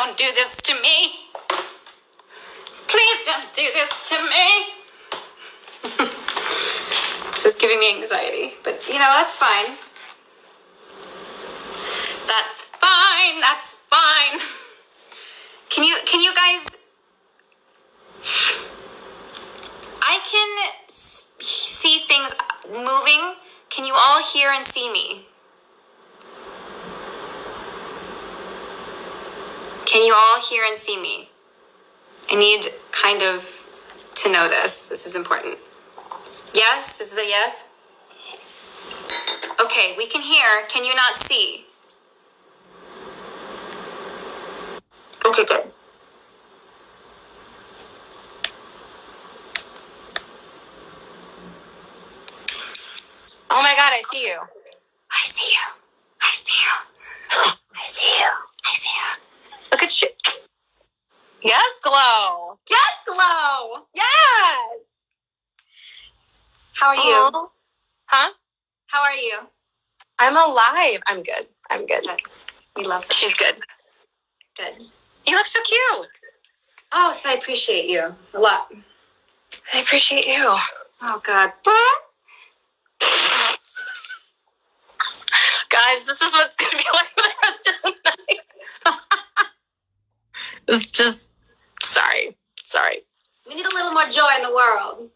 don't do this to me. Please don't do this to me. This is giving me anxiety, but you know, that's fine. That's fine, that's fine. Can you guys, I can see things moving. Can you all hear and see me? Can you all hear and see me? I need kind of to know this. This is important. Yes? Is it a yes? Okay, we can hear. Can you not see? Okay, good. Oh my God, I see you. I see you. I see you. I see you. I see you. Look at you. Yes, Glow. Yes, Glow. Yes. How are you? Oh. Huh? How are you? I'm alive. I'm good. Good. We love that. She's good. Good. You look so cute. Oh, I appreciate you a lot. I appreciate you. Oh, God. Guys, this is what's going to be like for the rest of the night. It's just, sorry. We need a little more joy in the world.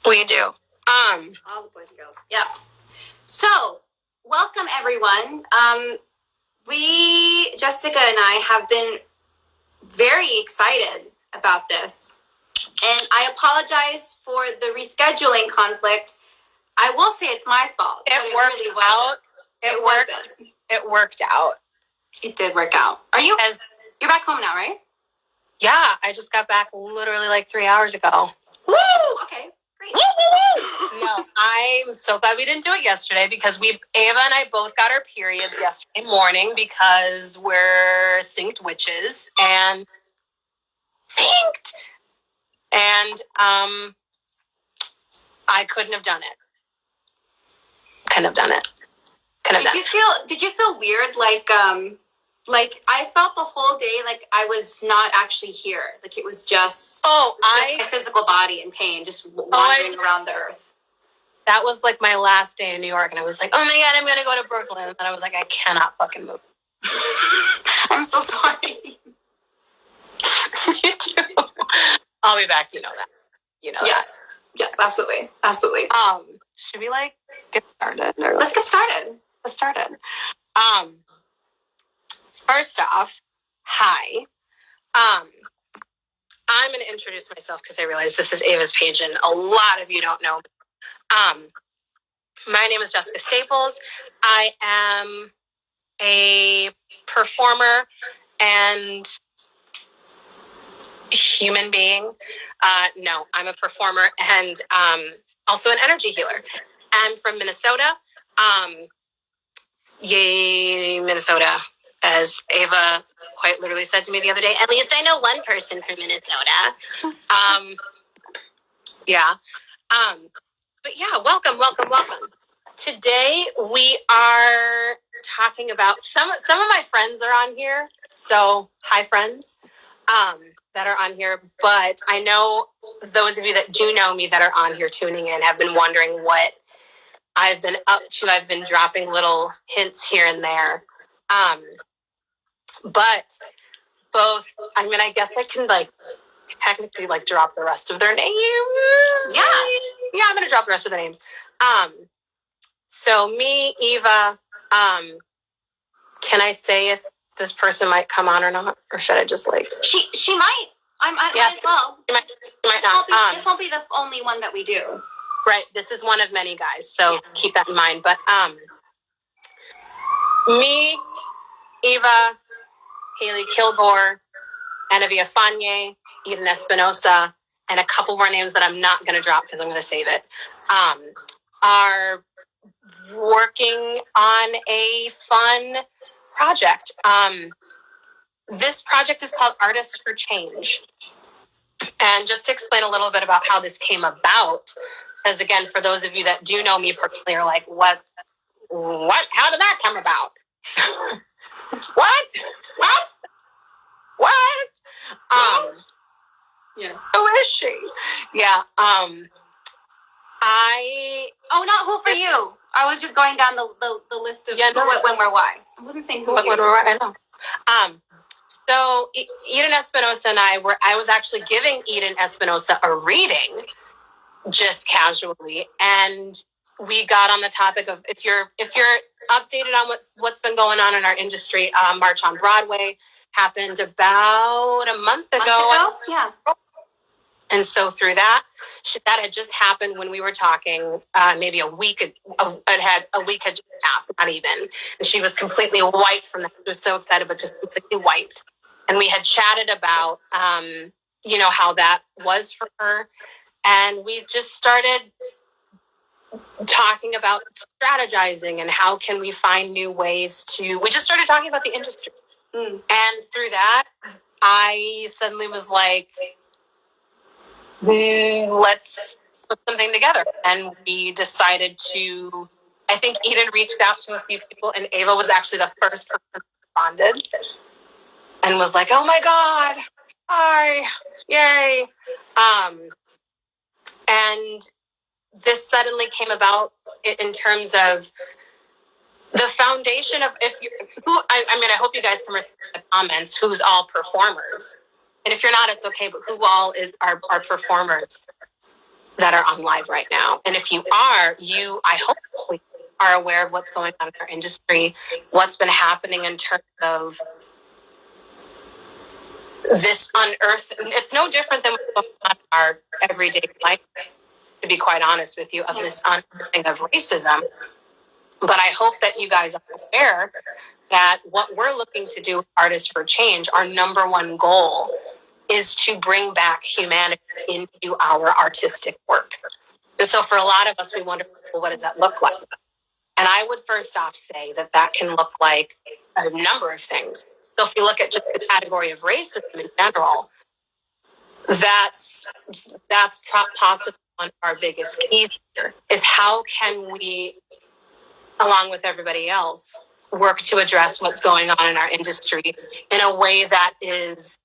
We do. All the boys and girls. Yeah. So, welcome everyone. Jessica and I have been very excited about this. And I apologize for the rescheduling conflict. I will say it's my fault. It worked really out. wasn't. It worked out. It did work out. You're back home now, right? Yeah, I just got back literally like 3 hours ago. Woo! Okay, great. No, I'm so glad we didn't do it yesterday because Ava and I both got our periods yesterday morning because we're synced witches and I couldn't have done it. Did you feel weird? Like I felt the whole day like I was not actually here. Like it was just my physical body in pain, just wandering around the earth. That was like my last day in New York, and I was like, oh my God, I'm gonna go to Brooklyn. And I was like, I cannot fucking move. I'm so sorry. Me too. I'll be back. You know that. Yes. Yes, absolutely. Should we get started? Let's get started. First off, hi. I'm going to introduce myself because I realize this is Ava's page and a lot of you don't know. My name is Jessica Staples. I am a performer and human being. No, I'm a performer and also an energy healer. I'm from Minnesota. Yay, Minnesota. As Ava quite literally said to me the other day, at least I know one person from Minnesota. Yeah. But yeah, welcome. Today we are talking about some of my friends are on here. So hi friends that are on here. But I know those of you that do know me that are on here tuning in have been wondering what I've been up to. I've been dropping little hints here and there. But both, I guess I can technically drop the rest of their names. Yeah, I'm going to drop the rest of the names. So me, Eva, can I say if this person might come on or not? Or should I just She might. I might as well. She might not. This won't be the only one that we do. Right. This is one of many guys. So keep that in mind. But me, Eva, Haley Kilgore, Anavia Fanye, Eden Espinosa, and a couple more names that I'm not going to drop because I'm going to save it, are working on a fun project. This project is called Artists for Change. And just to explain a little bit about how this came about, because again, for those of you that do know me personally are like, what, how did that come about? What? is she? Yeah. Not who for you. I was just going down the list of who, what, when, where, why. I wasn't saying who. What, when, where, I know. So Eden Espinosa and I was actually giving Eden Espinosa a reading just casually, and we got on the topic of if you're updated on what's been going on in our industry. March on Broadway happened about a month ago. Yeah. And so through that had just happened when we were talking. Maybe a week had just passed, not even. And she was completely wiped from that. She was so excited, but just completely wiped. And we had chatted about, how that was for her. And we just started talking about strategizing and how can we find new ways we just started talking about the industry. And through that, I suddenly was like, let's put something together. And we decided I think Eden reached out to a few people, and Ava was actually the first person who responded and was like, oh my God, hi, yay. And this suddenly came about in terms of the foundation of I hope you guys can read the comments who's all performers. And if you're not, it's okay, but who all are performers that are on live right now? And if you are, I hope are aware of what's going on in our industry, what's been happening in terms of this unearth. It's no different than what's going on in our everyday life, to be quite honest with you, of this unearthing of racism. But I hope that you guys are aware that what we're looking to do with Artists for Change, our number one goal is to bring back humanity into our artistic work. And so for a lot of us, we wonder, well, what does that look like? And I would first off say that can look like a number of things. So if you look at just the category of racism in general, that's possibly one of our biggest keys here, is how can we, along with everybody else, work to address what's going on in our industry in a way that is,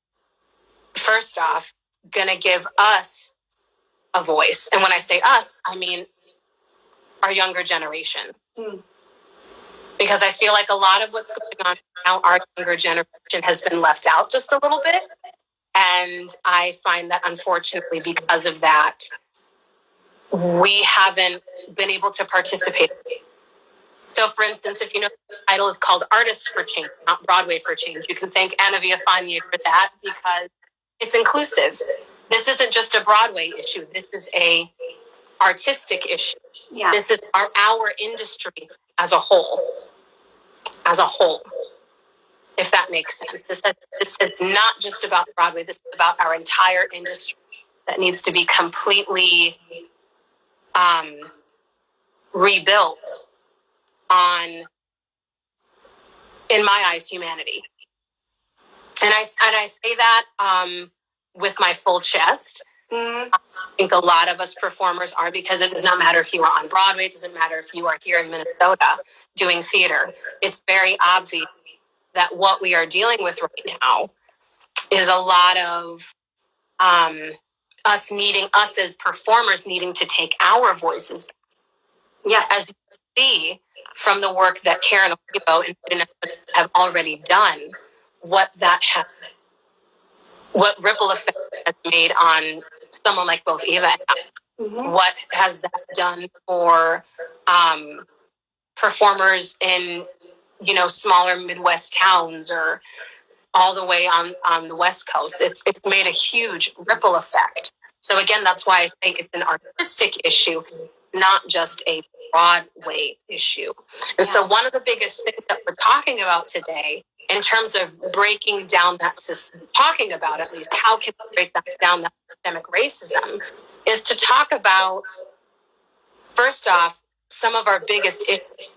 first off, going to give us a voice. And when I say us, I mean our younger generation. Because I feel like a lot of what's going on now, our younger generation has been left out just a little bit. And I find that, unfortunately, because of that, we haven't been able to participate. So, for instance, if you know, the title is called Artists for Change, not Broadway for Change. You can thank Anna Villafañe for that, because it's inclusive. This isn't just a Broadway issue. This is a artistic issue. Yeah. This is our industry as a whole. If that makes sense. This is not just about Broadway. This is about our entire industry that needs to be completely rebuilt on, in my eyes, humanity. And I say that with my full chest. I think a lot of us performers are, because it does not matter if you are on Broadway. It doesn't matter if you are here in Minnesota doing theater. It's very obvious that what we are dealing with right now is a lot of us as performers needing to take our voices back. Yeah, as you see from the work that Karen Olivo and Eden have already done, what ripple effect has made on someone like both Eva and I. What has that done for performers in, smaller Midwest towns or all the way on the West Coast? It's made a huge ripple effect. So again, that's why I think it's an artistic issue, not just a Broadway issue. And so one of the biggest things that we're talking about today, in terms of breaking down that system, talking about at least how can we break down that systemic racism, is to talk about, first off, some of our biggest issues.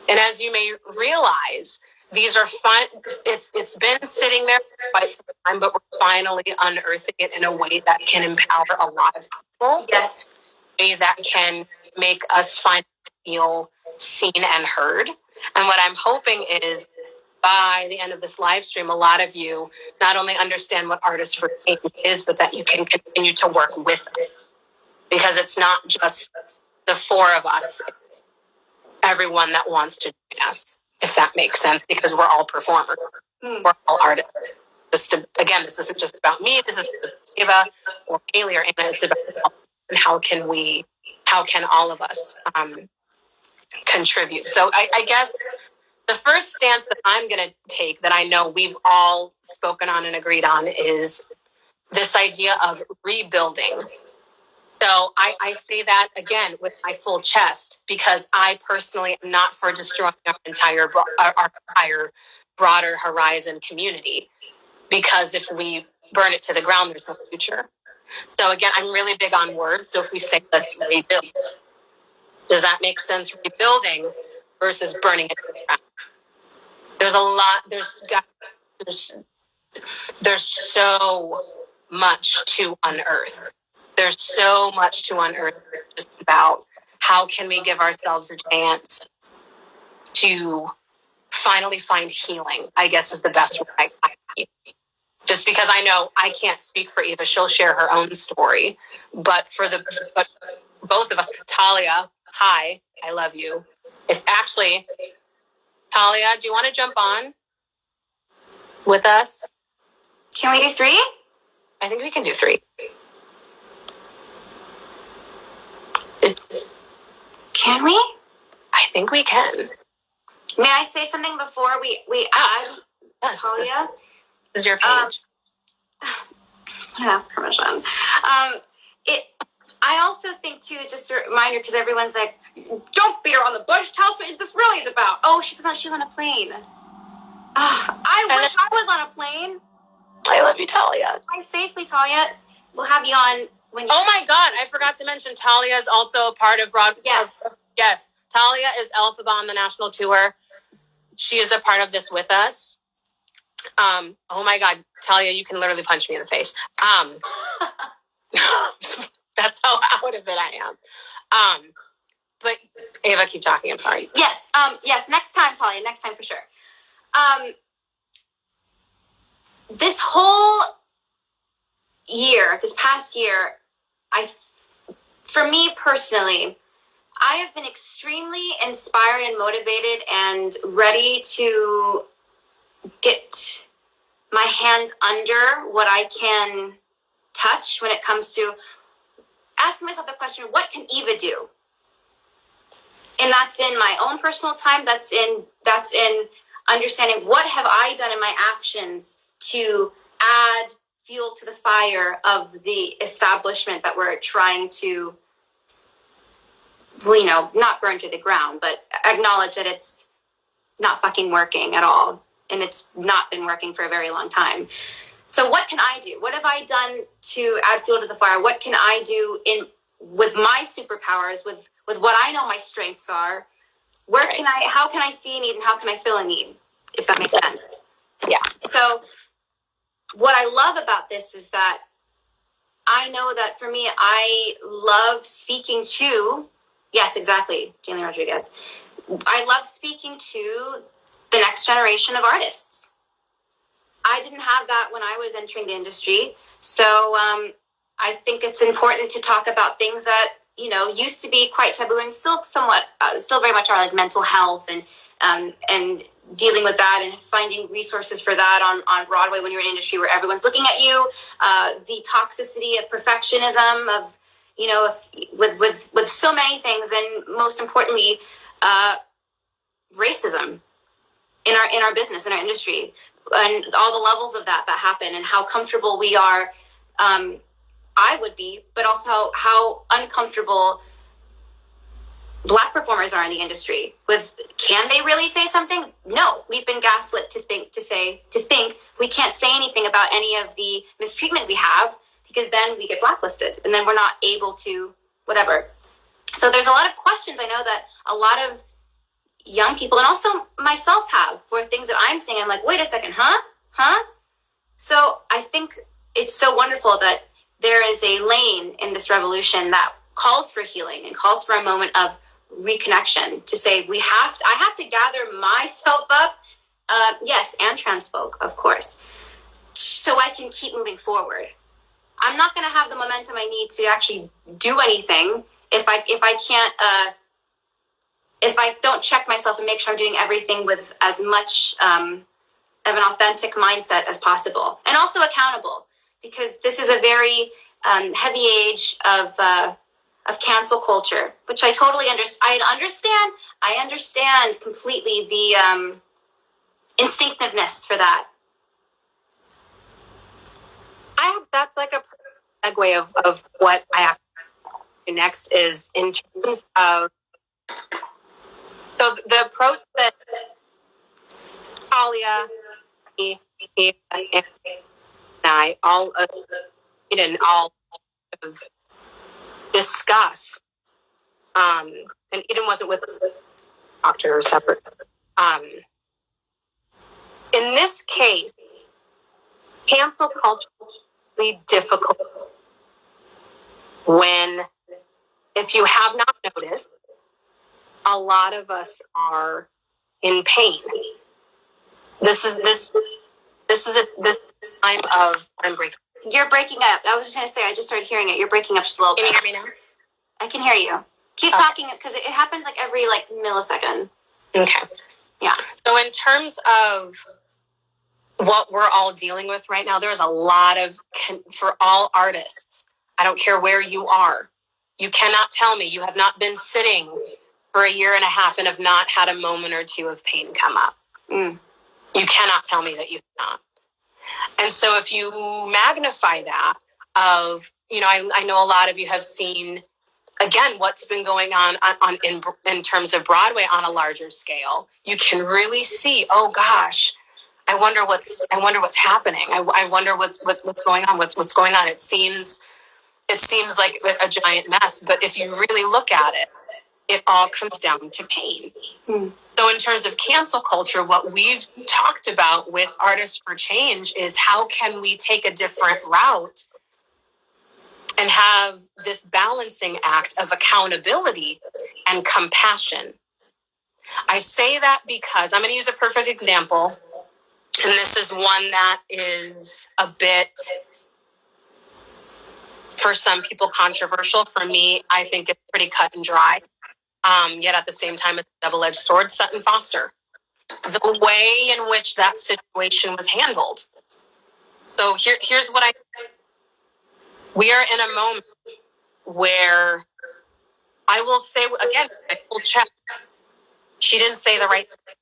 And as you may realize, these are fun. It's been sitting there for quite some time, but we're finally unearthing it in a way that can empower a lot of people. Yes. A way that can make us feel seen and heard. And what I'm hoping is by the end of this live stream, a lot of you not only understand what Artists for Change is, but that you can continue to work with us. Because it's not just the four of us, it's everyone that wants to join us, if that makes sense, because we're all performers. We're all artists. Again, this isn't just about me. This is just Eva or Haley or Anna. It's about and how can all of us contribute. So I guess the first stance that I'm going to take, that I know we've all spoken on and agreed on, is this idea of rebuilding. So I say that again with my full chest, because I personally am not for destroying our entire broader horizon community, because if we burn it to the ground, there's no future. So again, I'm really big on words. So if we say let's rebuild, does that make sense? Rebuilding versus burning it to the ground. There's a lot. There's so much to unearth. There's so much to unearth just about how can we give ourselves a chance to finally find healing, I guess is the best way I can. Just because I know I can't speak for Eva, she'll share her own story. But but both of us, Talia, hi, I love you. Talia, do you want to jump on with us? Can we do 3? I think we can do 3. Can we? I think we can. May I say something before we add Yes, Talia? This is your page. I just want to ask permission. I also think too, just a reminder, because everyone's like, don't beat her on the bush. Tell us what this really is about. Oh, she's on a plane. I wish I was on a plane. I love you, Talia. Fly safely, Talia. We'll have you on when you... Oh my God, I forgot to mention Talia is also a part of Broadway. Yes. Talia is Elphaba on the national tour. She is a part of this with us. Oh my God, Talia, you can literally punch me in the face. That's how out of it I am. But Ava, keep talking. I'm sorry. Yes. Yes. Next time, Talia. Next time for sure. This whole year, this past year, for me personally, I have been extremely inspired and motivated and ready to get my hands under what I can touch when it comes to asking myself the question, what can Eva do? And that's in my own personal time. That's in understanding what have I done in my actions to add fuel to the fire of the establishment that we're trying to, not burn to the ground, but acknowledge that it's not fucking working at all. And it's not been working for a very long time. So what can I do? What have I done to add fuel to the fire? What can I do with my superpowers, with what I know my strengths are? How can I see a need and how can I fill a need? If that makes sense. Yeah. So what I love about this is that I know that for me, I love speaking to, yes, exactly, Jalen Rodriguez. I love speaking to the next generation of artists. I didn't have that when I was entering the industry. So I think it's important to talk about things that, used to be quite taboo and still somewhat, still very much are, like mental health and dealing with that and finding resources for that on Broadway when you're in an industry where everyone's looking at you. The toxicity of perfectionism, of, with so many things, and most importantly, racism in our business, in our industry, and all the levels of that happen, and how comfortable we are, I would be, but also how uncomfortable Black performers are in the industry. Can they really say something? No, we've been gaslit to think we can't say anything about any of the mistreatment we have, because then we get blacklisted and then we're not able to whatever. So there's a lot of questions I know that a lot of young people and also myself have for things that I'm saying. I'm like, wait a second, huh? So I think it's so wonderful that there is a lane in this revolution that calls for healing and calls for a moment of reconnection to say I have to gather myself up Yes, and trans folk, of course. So I can keep moving forward. I'm not going to have the momentum I need to actually do anything if I can't if I don't check myself and make sure I'm doing everything with as much of an authentic mindset as possible, and also accountable, because this is a very heavy age of cancel culture, which I totally understand. I understand completely the instinctiveness for that. That's like a segue of what I have to do next is in terms of so the approach that Talia, me, and I all of discuss, and Eden wasn't with the doctor or separate. In this case, cancel culture is really difficult when, if you have not noticed, a lot of us are in pain. This time of I'm breaking. You're breaking up. I was just going to say, I just started hearing it. You're breaking up just a little bit. Can you hear me now? I can hear you. Keep talking, because it happens like every millisecond. Okay. Yeah. So in terms of what we're all dealing with right now, there's a lot of, for all artists, I don't care where you are, you cannot tell me you have not been sitting for a year and a half and have not had a moment or two of pain come up. You cannot tell me that you have not. And so if you magnify that of, I know a lot of you have seen, again, what's been going on in terms of Broadway on a larger scale, you can really see, oh gosh, I wonder what's happening. I wonder what's going on. What's going on? It seems like a giant mess, but if you really look at it, it all comes down to pain. So in terms of cancel culture, what we've talked about with Artists for Change is how can we take a different route and have this balancing act of accountability and compassion. I say that because I'm going to use a perfect example, and this is one that is a bit, for some people, controversial. For me, I think it's pretty cut and dry. Yet at the same time, it's a double-edged sword. Sutton Foster, the way in which that situation was handled. So here's what we are in a moment where I will say, again, I will check. She didn't say the right thing.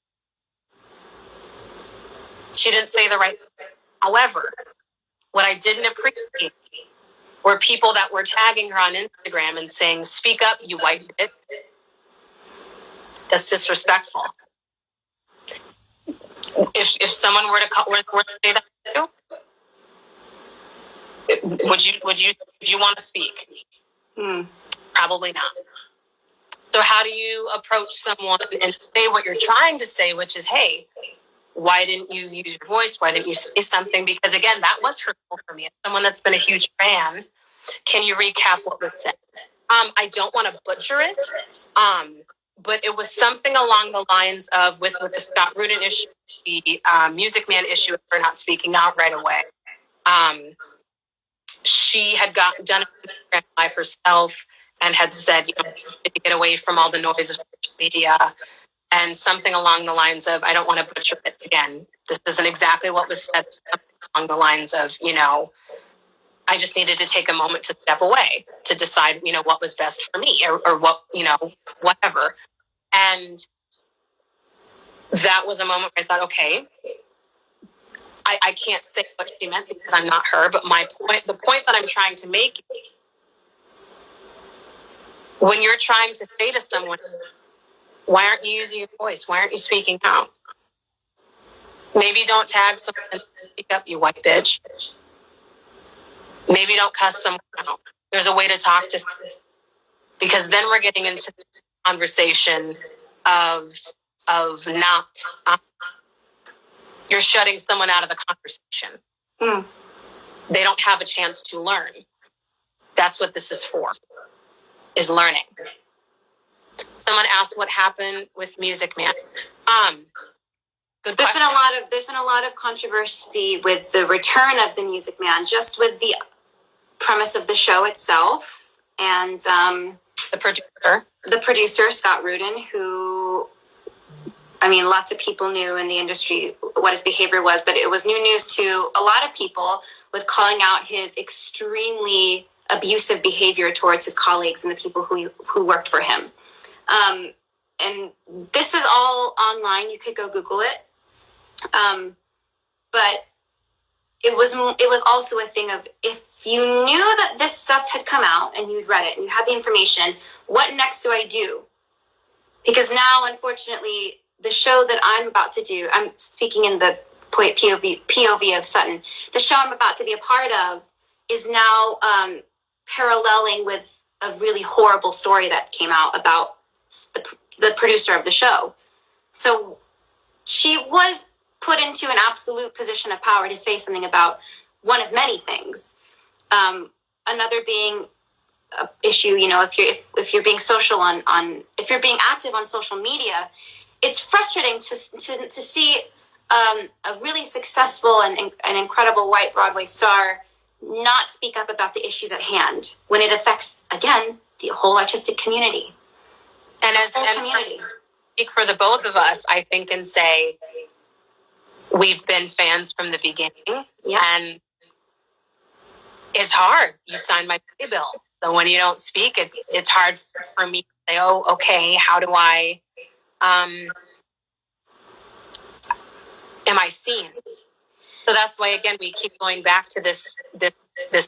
She didn't say the right thing. However, what I didn't appreciate were people that were tagging her on Instagram and saying, "Speak up, you white bitch." That's disrespectful. If someone were to say that to you, would you want to speak? Probably not. So how do you approach someone and say what you're trying to say, which is, hey, why didn't you use your voice? Why didn't you say something? Because again, that was hurtful for me. As someone that's been a huge fan, can you recap what was said? I don't want to butcher it, but it was something along the lines of with the Scott Rudin issue, the Music Man issue, of her not speaking out right away. She had done an Instagram live herself and had said, to get away from all the noise of social media, and something along the lines of, I don't want to butcher it again. This isn't exactly what was said, along the lines of, I just needed to take a moment to step away to decide, what was best for me or what, whatever. And that was a moment where I thought, okay, I can't say what she meant because I'm not her, but the point that I'm trying to make, when you're trying to say to someone, why aren't you using your voice? Why aren't you speaking out? Maybe don't tag someone and speak up, you white bitch. Maybe don't cuss someone out. There's a way to talk to someone, because then we're getting into the conversation of not, you're shutting someone out of the conversation. They don't have a chance to learn. That's what this is for, is learning. Someone asked what happened with Music Man. Good There's question. there's been a lot of controversy with the return of the Music Man, just with the premise of the show itself, and the producer Scott Rudin, who, I mean, lots of people knew in the industry what his behavior was, but it was new news to a lot of people, with calling out his extremely abusive behavior towards his colleagues and the people who worked for him. And this is all online. You could go Google it. But it was also a thing of, if you knew that this stuff had come out and you'd read it and you had the information, what next do I do? Because now, unfortunately, the show that I'm about to do, I'm speaking in the POV of Sutton, the show I'm about to be a part of is now paralleling with a really horrible story that came out about the producer of the show. So she was put into an absolute position of power to say something about one of many things. Another being a issue, you know, if you're being social if you're being active on social media, it's frustrating to see a really successful and an incredible white Broadway star not speak up about the issues at hand when it affects, again, the whole artistic community. And speak for the both of us, I think, and say we've been fans from the beginning. Yeah. And it's hard. You signed my play bill. So when you don't speak, it's hard for me to say, oh, okay, how do I, am I seen? So that's why, again, we keep going back to this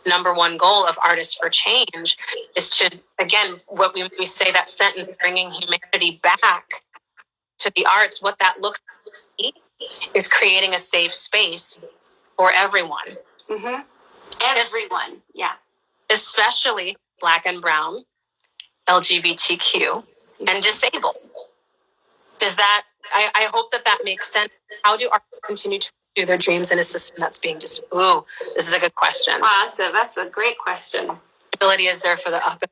number one goal of Artists for Change, is to, again, what we say that sentence, bringing humanity back to the arts, what that looks like is creating a safe space for everyone. Mm-hmm. Everyone, yeah. Especially Black and Brown, LGBTQ, and disabled. Does that, I hope that makes sense. How do artists continue to pursue their dreams in a system that's being ooh, this is a good question. Wow, that's a great question. Ability is there for the up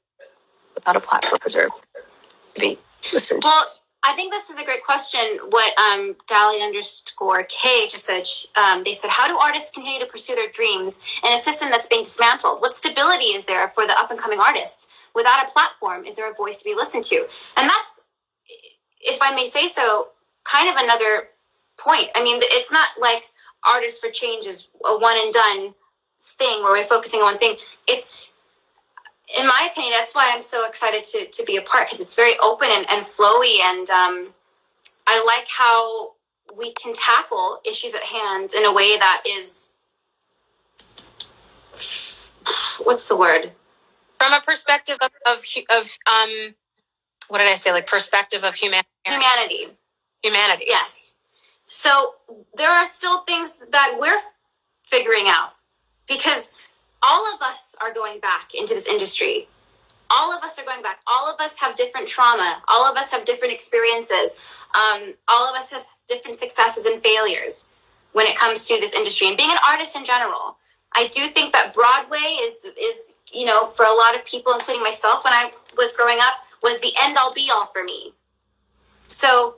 without a platform reserved to be listened to. Well, I think this is a great question. What Dali_K just said, they said, how do artists continue to pursue their dreams in a system that's being dismantled? What stability is there for the up-and-coming artists? Without a platform, is there a voice to be listened to? And that's, if I may say so, kind of another point. I mean, it's not like Artists for Change is a one-and-done thing where we're focusing on one thing. It's, in my opinion, that's why I'm so excited to be a part, because it's very open and flowy, and I like how we can tackle issues at hand in a way that is, what's the word? From a perspective of what did I say? Like perspective of humanity. Humanity. Yes. So there are still things that we're figuring out, because all of us are going back into this industry. All of us are going back. All of us have different trauma. All of us have different experiences. All of us have different successes and failures when it comes to this industry and being an artist in general. I do think that Broadway is, you know, for a lot of people, including myself when I was growing up, was the end-all be-all for me. So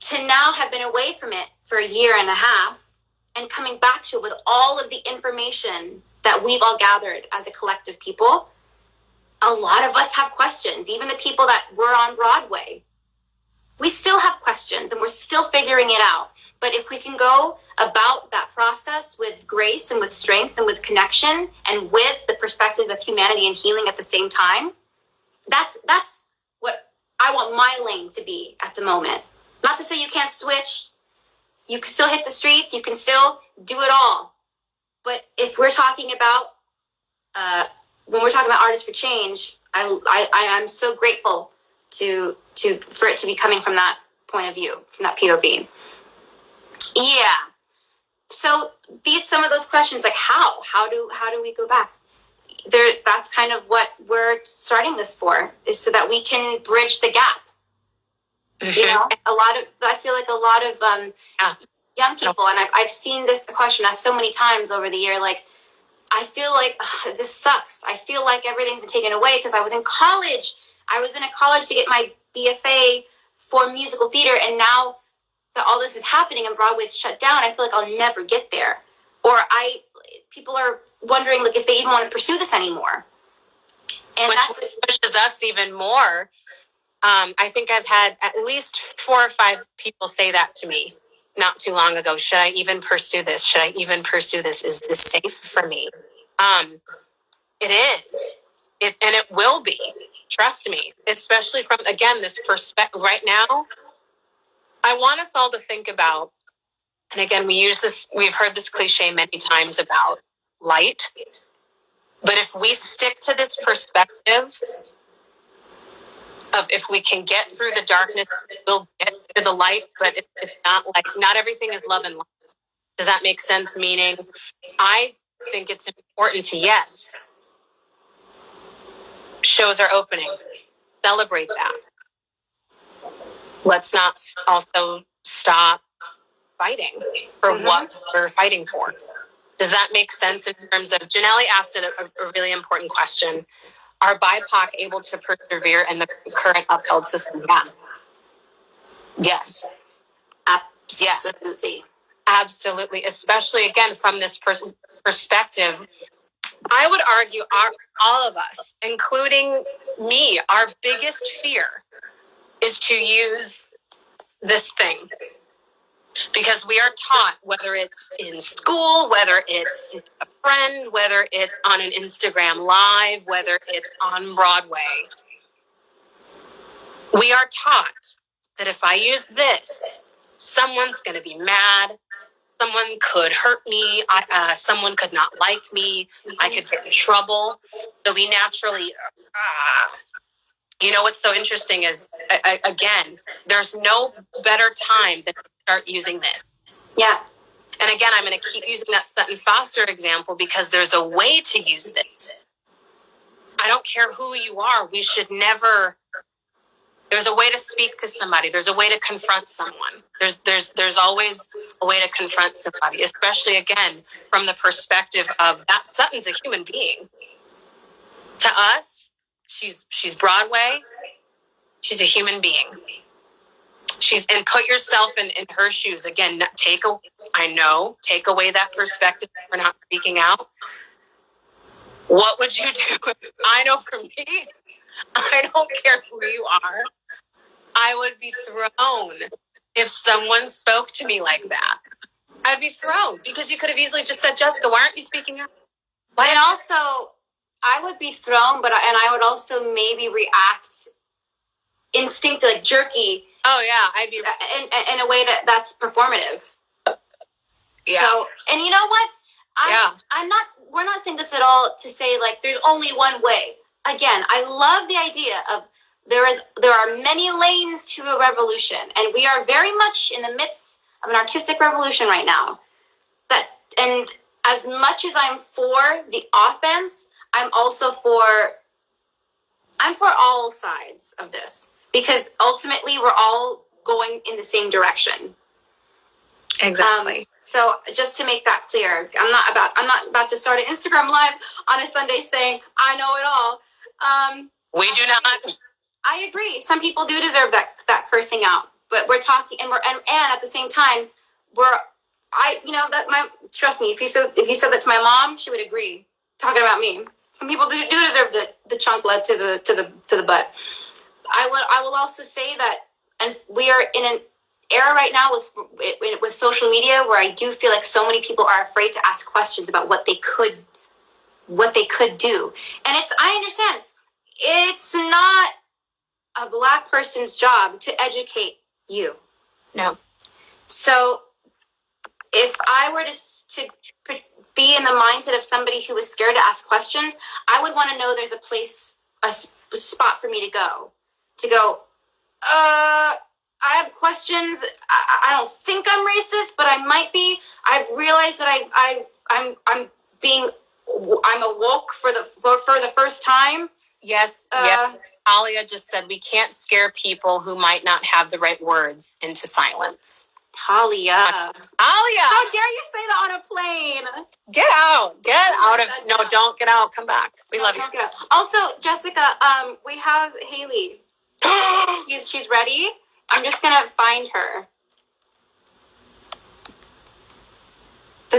to now have been away from it for a year and a half and coming back to it with all of the information that we've all gathered as a collective people, a lot of us have questions. Even the people that were on Broadway, we still have questions and we're still figuring it out. But if we can go about that process with grace and with strength and with connection and with the perspective of humanity and healing at the same time, that's what I want my lane to be at the moment. Not to say you can't switch. You can still hit the streets. You can still do it all. But if we're talking about, when we're talking about Artists for Change, I'm so grateful for it to be coming from that point of view, from that POV. Yeah. So some of those questions, like how do we go back? That's kind of what we're starting this for, is so that we can bridge the gap. Mm-hmm. You know, I feel like a lot of young people, and I've seen this question asked so many times over the year, like, I feel like this sucks. I feel like everything's been taken away because I was in college. I was in a college to get my BFA for musical theater, and now that all this is happening and Broadway's shut down, I feel like I'll never get there. Or people are wondering like if they even want to pursue this anymore. And which pushes us even more. I think I've had at least 4 or 5 people say that to me not too long ago. Should I even pursue this? Should I even pursue this? Is this safe for me? It is. And it will be. Trust me. Especially from, again, this perspective right now. I want us all to think about, and again, we've heard this cliche many times about light. But if we stick to this perspective of if we can get through the darkness, we'll get to the light, but it's not like, not everything is love and light. Does that make sense? Meaning, I think it's important to, yes, shows are opening. Celebrate that. Let's not also stop fighting for what we're fighting for. Does that make sense in terms of, Janelle asked a really important question. Are BIPOC able to persevere in the current upheld system? Yeah. Yes. absolutely. Yes. Absolutely. Especially, again, from this perspective, I would argue all of us, including me, our biggest fear is to use this thing. Because we are taught, whether it's in school, whether it's a friend, whether it's on an Instagram Live, whether it's on Broadway, we are taught that if I use this, someone's going to be mad. Someone could hurt me. Someone could not like me. I could get in trouble. So we naturally, you know, what's so interesting is, again, there's no better time than to start using this. Yeah. And again, I'm going to keep using that Sutton Foster example because there's a way to use this. I don't care who you are. We should never. There's a way to speak to somebody. There's a way to confront someone. There's always a way to confront somebody, especially, again, from the perspective of that Sutton's a human being. To us, she's Broadway. She's a human being. And put yourself in her shoes. Again, take away that perspective for not speaking out. What would you do? I know for me, I don't care who you are. I would be thrown if someone spoke to me like that. I'd be thrown because you could have easily just said, Jessica, why aren't you speaking out? And also, I would be thrown, and I would also maybe react instinctively, like jerky. Oh yeah, I'd be in a way that's performative. Yeah. So, and you know what? We're not saying this at all to say like there's only one way. Again, I love the idea of there are many lanes to a revolution, and we are very much in the midst of an artistic revolution right now. And as much as I'm for the offense, I'm for all sides of this, because ultimately we're all going in the same direction. Exactly. So just to make that clear, I'm not about to start an Instagram Live on a Sunday saying I know it all. We do not. I agree. Some people do deserve that cursing out, but we're talking, and at the same time, trust me. If you said that to my mom, she would agree. Talking about me, some people do deserve the chunk led to the butt. I will also say that, and we are in an era right now with social media where I do feel like so many people are afraid to ask questions about what they could do. And I understand it's not a Black person's job to educate you. No. So if I were to be in the mindset of somebody who was scared to ask questions, I would want to know there's a spot for me to go. I have questions. I don't think I'm racist, but I might be. I've realized that I'm awoke for the first time. Yes. Alia just said we can't scare people who might not have the right words into silence. Alia, how dare you say that on a plane? Get out of. No, don't get out. Come back. We love you. Also, Jessica, we have Haley. She's ready. I'm just gonna find her.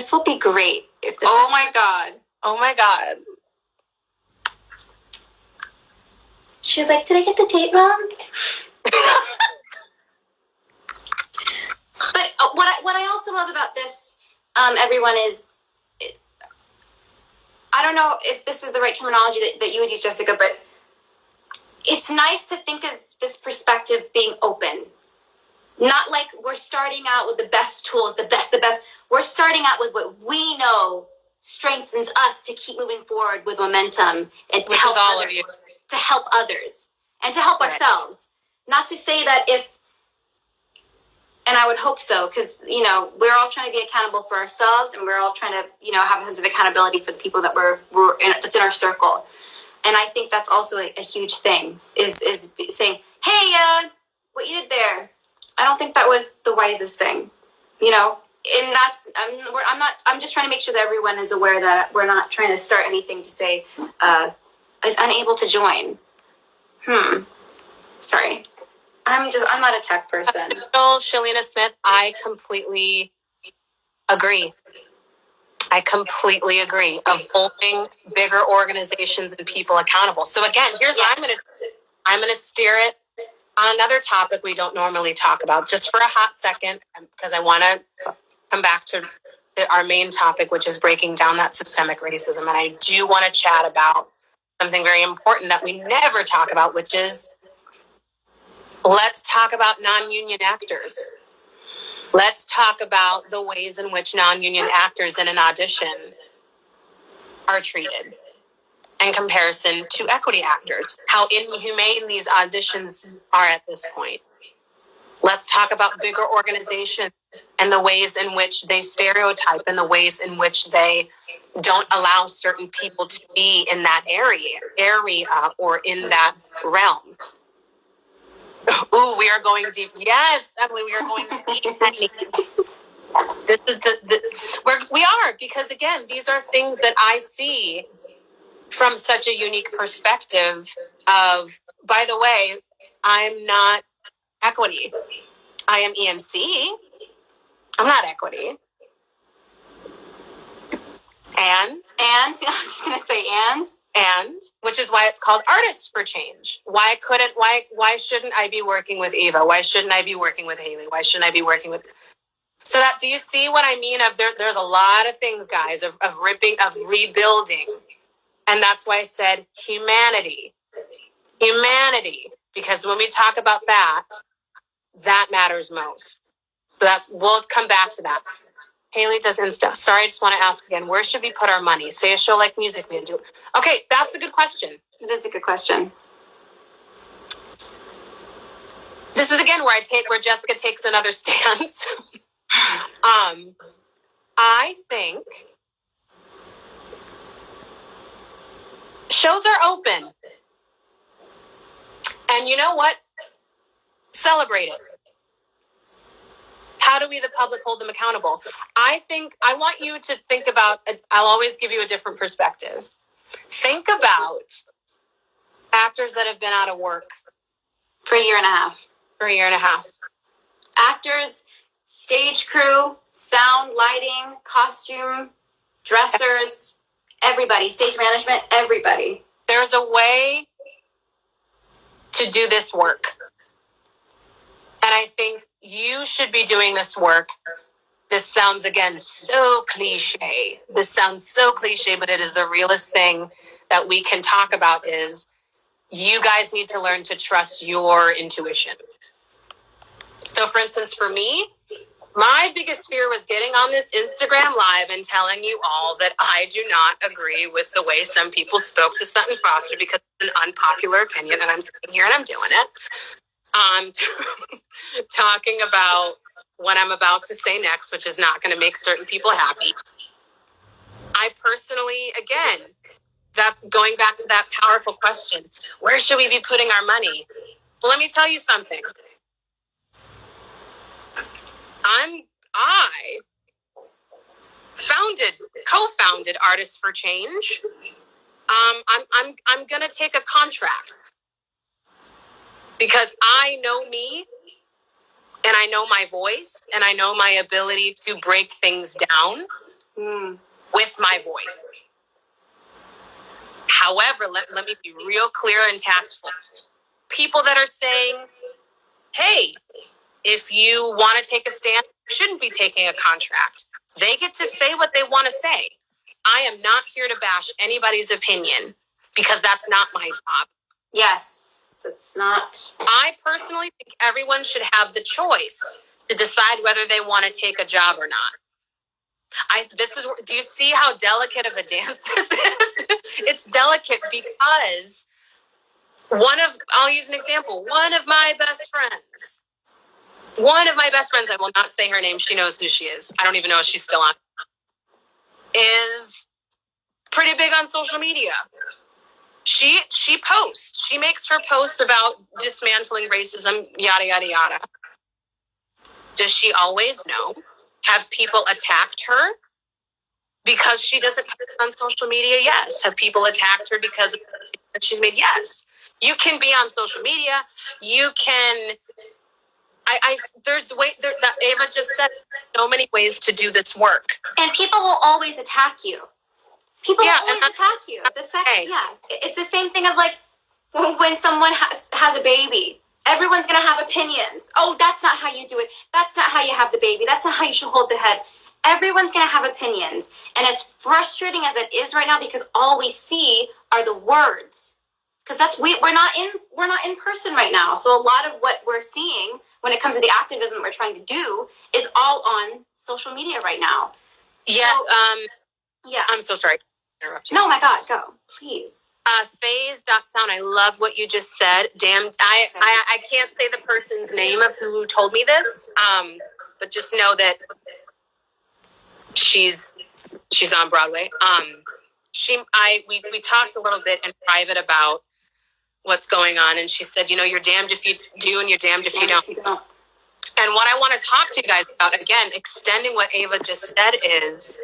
This will be great. My God. Oh my God. She was like, did I get the date wrong? But what I also love about this, everyone, is, I don't know if this is the right terminology that you would use, Jessica, but it's nice to think of this perspective being open. Not like we're starting out with the best tools, the best. We're starting out with what we know strengthens us to keep moving forward with momentum and to help all of you, to help others and to help ourselves. Not to say that if, and I would hope so, because, we're all trying to be accountable for ourselves, and we're all trying to, have a sense of accountability for the people that that's in our circle. And I think that's also a huge thing, is saying, hey, what you did there, I don't think that was the wisest thing, and I'm just trying to make sure that everyone is aware that we're not trying to start anything to say, is unable to join. Sorry. I'm not a tech person. Shalina Smith, I completely agree. Of holding bigger organizations and people accountable. So again, here's what I'm going to steer it on another topic we don't normally talk about, just for a hot second, because I want to come back to our main topic, which is breaking down that systemic racism. And I do want to chat about something very important that we never talk about, which is, let's talk about non-union actors. Let's talk about the ways in which non-union actors in an audition are treated in comparison to equity actors, how inhumane these auditions are at this point. Let's talk about bigger organizations and the ways in which they stereotype and the ways in which they don't allow certain people to be in that area or in that realm. Ooh, we are going deep. Yes, Emily, we are going deep. This is we are, because again, these are things that I see from such a unique perspective of, by the way, I'm not equity. I am EMC. I'm not equity. And I'm just going to say and which is why it's called Artists for Change. Why shouldn't I be working with Eva? Why shouldn't I be working with Haley? Why shouldn't I be working with... So that, do you see what I mean? There's a lot of things, guys, of rebuilding. And that's why I said humanity, because when we talk about that matters most. So we'll come back to that. Haley does Insta. Sorry, I just want to ask again, where should we put our money? Say a show like Music Man do. Okay, that's a good question. It is a good question. This is again where Jessica takes another stance. I think shows are open. And you know what? Celebrate it. How do we, the public, hold them accountable? I want you to think about, I'll always give you a different perspective. Think about actors that have been out of work for a year and a half. Actors, stage crew, sound, lighting, costume, dressers, everybody, stage management, everybody. There's a way to do this work. And I think you should be doing this work. This sounds, again, so cliche. But it is the realest thing that we can talk about. Is you guys need to learn to trust your intuition. So, for instance, for me, my biggest fear was getting on this Instagram Live and telling you all that I do not agree with the way some people spoke to Sutton Foster, because it's an unpopular opinion, and I'm sitting here and I'm doing it. Talking about what I'm about to say next, which is not going to make certain people happy. I personally, again, that's going back to that powerful question, where should we be putting our money? Well, let me tell you something. I co-founded Artists for Change. I'm gonna take a contract, because I know me, and I know my voice, and I know my ability to break things down. with my voice. However, let me be real clear and tactful. People that are saying, hey, if you want to take a stand, you shouldn't be taking a contract. They get to say what they want to say. I am not here to bash anybody's opinion because that's not my job. Yes, it's not. I personally think everyone should have the choice to decide whether they want to take a job or not. Do you see how delicate of a dance this is? It's delicate because I'll use an example. One of my best friends, I will not say her name. She knows who she is. I don't even know if she's still on, is pretty big on social media. She posts. She makes her posts about dismantling racism, yada, yada, yada. Does she always know? Have people attacked her because she doesn't post on social media? Yes. Have people attacked her because she's made? Yes. You can be on social media. You can. There's the way that Ava just said. So many ways to do this work, and people will always attack you. People will always attack you. The second, it's the same thing of like when someone has a baby. Everyone's gonna have opinions. Oh, that's not how you do it. That's not how you have the baby. That's not how you should hold the head. Everyone's gonna have opinions, and as frustrating as it is right now, because all we see are the words. Because we're not in person right now. So a lot of what we're seeing when it comes to the activism that we're trying to do is all on social media right now. Yeah. So, I'm so sorry to interrupt you. No, my God, go, please. Phase.sound, I love what you just said. Damn, I can't say the person's name of who told me this, but just know that she's on Broadway. We talked a little bit in private about what's going on, and she said, you're damned if you do and you're damned if you don't. And what I want to talk to you guys about, again, extending what Ava just said is,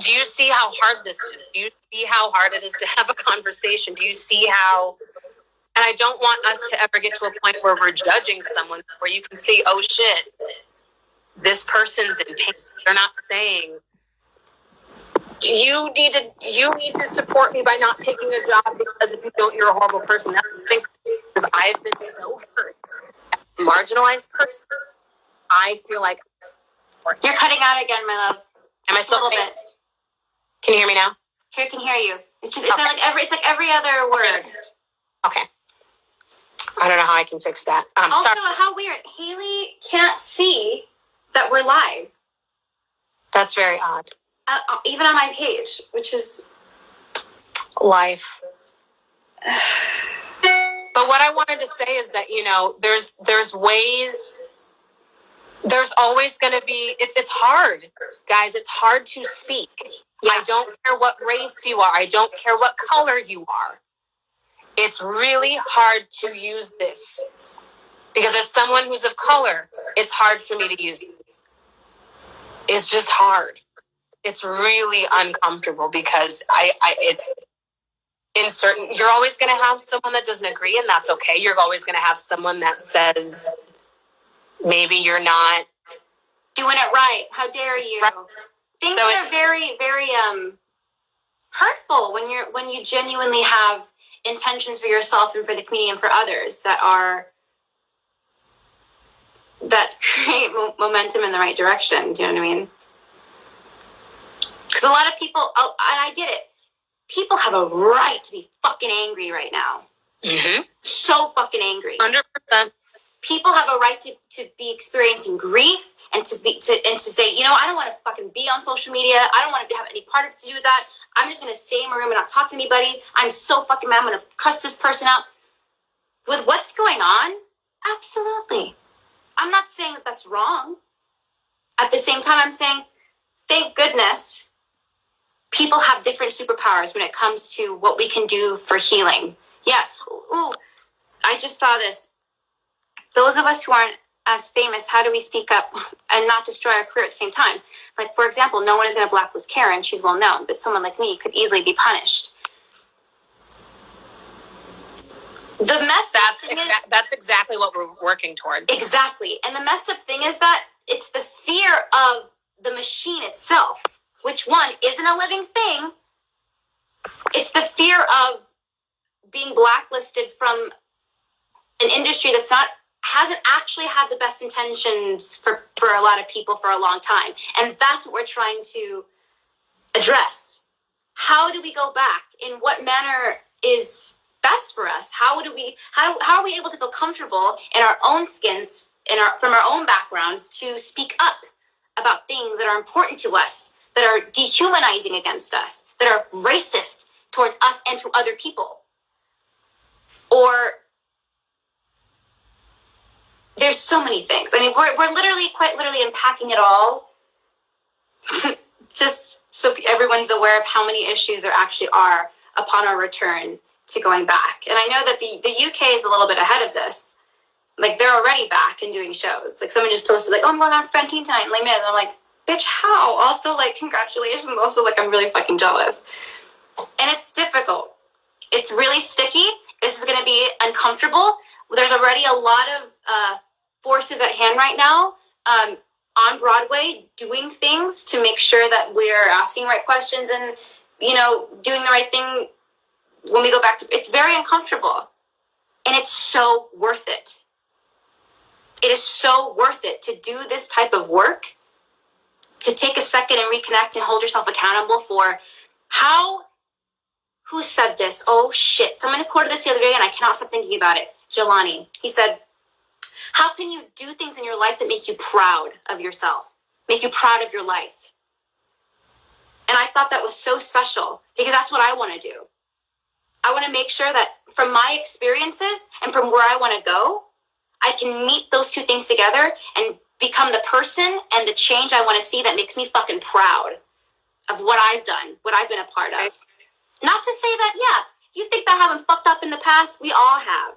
do you see how hard this is? Do you see how hard it is to have a conversation? Do you see how, and I don't want us to ever get to a point where we're judging someone, where you can see, oh shit, this person's in pain. They're not saying, you need to support me by not taking a job because if you don't, you're a horrible person. That's the thing. I've been so hurt. As a marginalized person, I feel like you're cutting out again, my love. Am I still a little bit? Can you hear me now? Here, can hear you. It's like every other word. Okay. I don't know how I can fix that. Also, sorry. How weird. Haley can't see that we're live. That's very odd. Even on my page, which is life. But what I wanted to say is that, there's ways. There's always going to be, it's hard, guys. It's hard to speak. Yeah. I don't care what race you are. I don't care what color you are. It's really hard to use this. Because as someone who's of color, it's hard for me to use this. It's just hard. It's really uncomfortable because you're always going to have someone that doesn't agree, and that's okay. You're always going to have someone that says, maybe you're not doing it right. How dare you? Right. Things that are very, very hurtful when you genuinely have intentions for yourself and for the community and for others that create momentum in the right direction. Do you know what I mean? Because a lot of people, and I get it, people have a right to be fucking angry right now. Mm-hmm. So fucking angry. 100%. People have a right to be experiencing grief and to say, I don't want to fucking be on social media. I don't want to have any part of it to do with that. I'm just going to stay in my room and not talk to anybody. I'm so fucking mad. I'm going to cuss this person out. With what's going on, absolutely. I'm not saying that that's wrong. At the same time, I'm saying, thank goodness people have different superpowers when it comes to what we can do for healing. Yeah. Ooh, I just saw this. Those of us who aren't as famous, how do we speak up and not destroy our career at the same time? Like, for example, no one is going to blacklist Karen. She's well known, but someone like me could easily be punished. The mess that's exactly what we're working toward. Exactly. And the messed up thing is that it's the fear of the machine itself, which one isn't a living thing. It's the fear of being blacklisted from an industry that's hasn't actually had the best intentions for a lot of people for a long time. And that's what we're trying to address. How do we go back? In what manner is best for us? How are we able to feel comfortable in our own skins, from our own backgrounds, to speak up about things that are important to us, that are dehumanizing against us, that are racist towards us and to other people? Or there's so many things. I mean, we're literally, quite literally unpacking it all just so everyone's aware of how many issues there actually are upon our return to going back. And I know that the UK is a little bit ahead of this. Like, they're already back and doing shows. Like, someone just posted, like, oh, I'm going on Fantine tonight in Les Mis. And I'm like, bitch, how? Also, like, congratulations. Also, like, I'm really fucking jealous. And it's difficult. It's really sticky. This is going to be uncomfortable. There's already a lot of forces at hand right now on Broadway doing things to make sure that we're asking right questions and, doing the right thing when we go back to. It's very uncomfortable. And it's so worth it. It is so worth it to do this type of work, to take a second and reconnect and hold yourself accountable for who said this? Oh shit. Someone quoted this the other day and I cannot stop thinking about it. Jelani. He said, how can you do things in your life that make you proud of yourself? Make you proud of your life? And I thought that was so special because that's what I want to do. I want to make sure that from my experiences and from where I want to go, I can meet those two things together and become the person and the change I want to see that makes me fucking proud of what I've done, what I've been a part of. Not to say that, yeah, you think that I haven't fucked up in the past? We all have.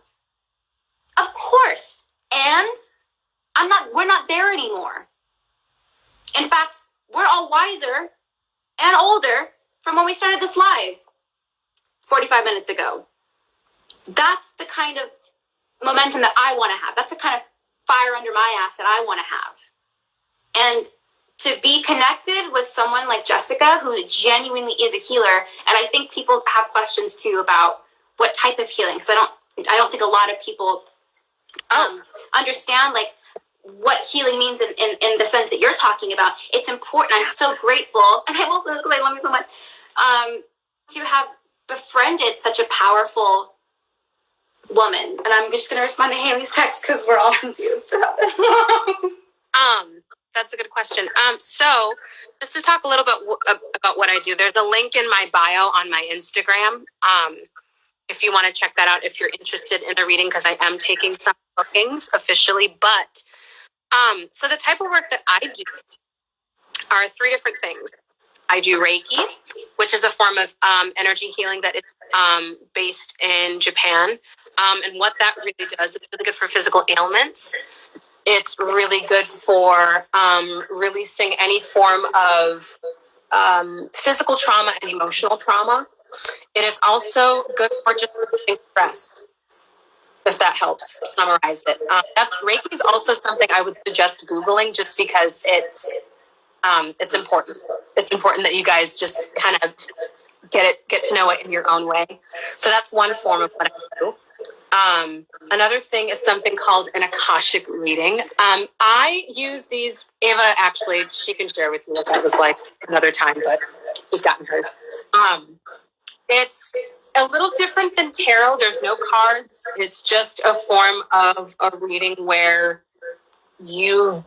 Of course. And we're not there anymore. In fact, we're all wiser and older from when we started this live 45 minutes ago. That's the kind of momentum that I want to have. That's the kind of fire under my ass that I want to have. And to be connected with someone like Jessica, who genuinely is a healer, and I think people have questions too about what type of healing, because I don't think a lot of people understand like what healing means in the sense that you're talking about. It's important. I'm so grateful, and I will say because I love you so much, to have befriended such a powerful woman. And I'm just going to respond to Haley's text because we're all confused about this. That's a good question. So just to talk a little bit about what I do, there's a link in my bio on my Instagram. If you want to check that out, if you're interested in a reading, because I am taking some bookings officially. But so the type of work that I do are three different things. I do Reiki, which is a form of energy healing that is based in Japan. And what that really does, it's really good for physical ailments. It's really good for releasing any form of physical trauma and emotional trauma. It is also good for just reducing stress, if that helps summarize it. Reiki is also something I would suggest Googling just because it's important. It's important that you guys just kind of get to know it in your own way. So that's one form of what I do. Another thing is something called an Akashic reading. I use these. Ava, actually, she can share with you what that was like another time, but she's gotten hers. It's a little different than tarot. There's no cards. It's just a form of a reading where you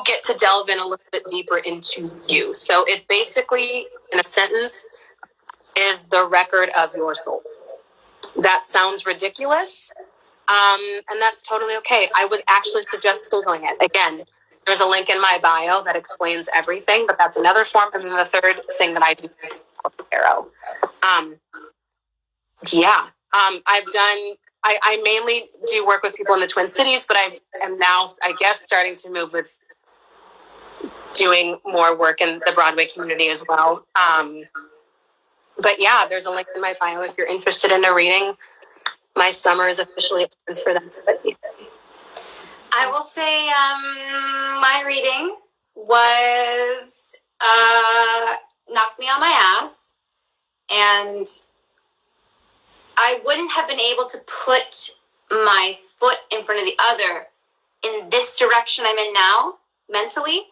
get to delve in a little bit deeper into you. So it basically, in a sentence, is the record of your soul. That sounds ridiculous, and that's totally okay. I would actually suggest Googling it. Again, there's a link in my bio that explains everything, but that's another form. And then the third thing that I do is tarot. I mainly do work with people in the Twin Cities, but I am now, I guess, starting to move with doing more work in the Broadway community as well. But yeah, there's a link in my bio if you're interested in a reading. My summer is officially open for that. I will say my reading was knocked me on my ass, and I wouldn't have been able to put my foot in front of the other in this direction I'm in now mentally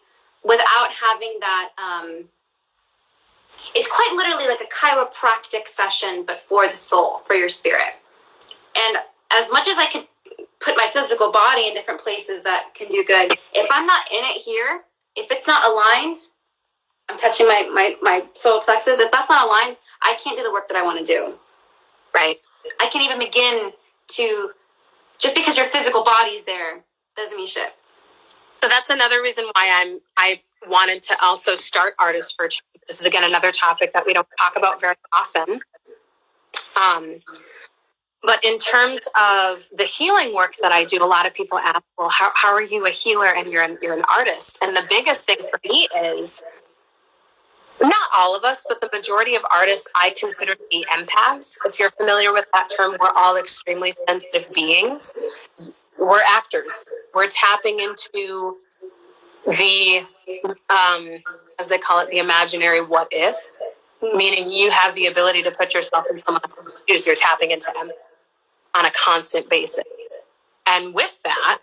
without having that. It's quite literally like a chiropractic session, but for the soul, for your spirit. And as much as I could put my physical body in different places that can do good, if I'm not in it here, if it's not aligned, I'm touching my solar plexus. If that's not aligned, I can't do the work that I want to do. Right. I can't even begin to, just because your physical body's there doesn't mean shit. So that's another reason why I wanted to also start Artists for Change. This is again another topic that we don't talk about very often. But in terms of the healing work that I do, a lot of people ask, well, how are you a healer and you're an artist? And the biggest thing for me is, not all of us, but the majority of artists I consider to be empaths. If you're familiar with that term, we're all extremely sensitive beings. We're actors. We're tapping into the, as they call it, the imaginary what if, meaning you have the ability to put yourself in someone else's shoes. You're tapping into empathy on a constant basis. And with that,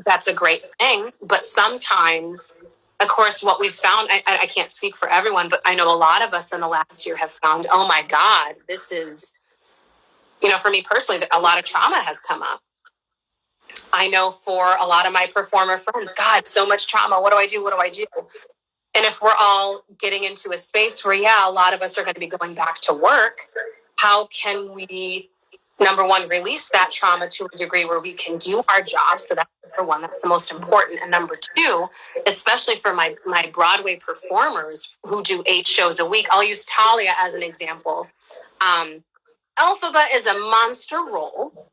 that's a great thing. But sometimes, of course, what we've found, I can't speak for everyone, but I know a lot of us in the last year have found, oh my God, this is, for me personally, a lot of trauma has come up. I know for a lot of my performer friends, God, so much trauma. What do I do? What do I do? And if we're all getting into a space where, a lot of us are going to be going back to work, how can we, number one, release that trauma to a degree where we can do our job? So that's number one, that's the most important. And number two, especially for my Broadway performers who do 8 shows a week, I'll use Talia as an example. Elphaba is a monster role.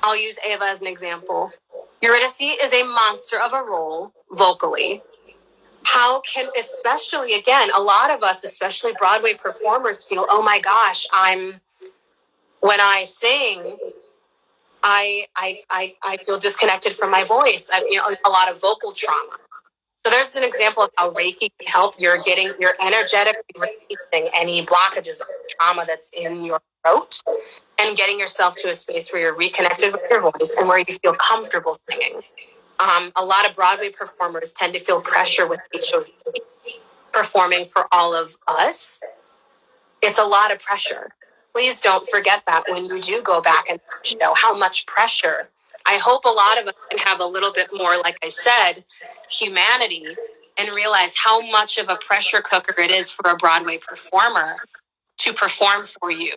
I'll use Ava as an example. Eurydice is a monster of a role vocally. How can, especially, again, a lot of us, especially Broadway performers, feel, oh my gosh, when I sing, I feel disconnected from my voice. A lot of vocal trauma. So there's an example of how Reiki can help. You're energetically releasing any blockages of trauma that's in your throat and getting yourself to a space where you're reconnected with your voice and where you feel comfortable singing. A lot of Broadway performers tend to feel pressure with these shows performing for all of us. It's a lot of pressure. Please don't forget that when you do go back and show how much pressure. I hope a lot of us can have a little bit more, like I said, humanity and realize how much of a pressure cooker it is for a Broadway performer to perform for you,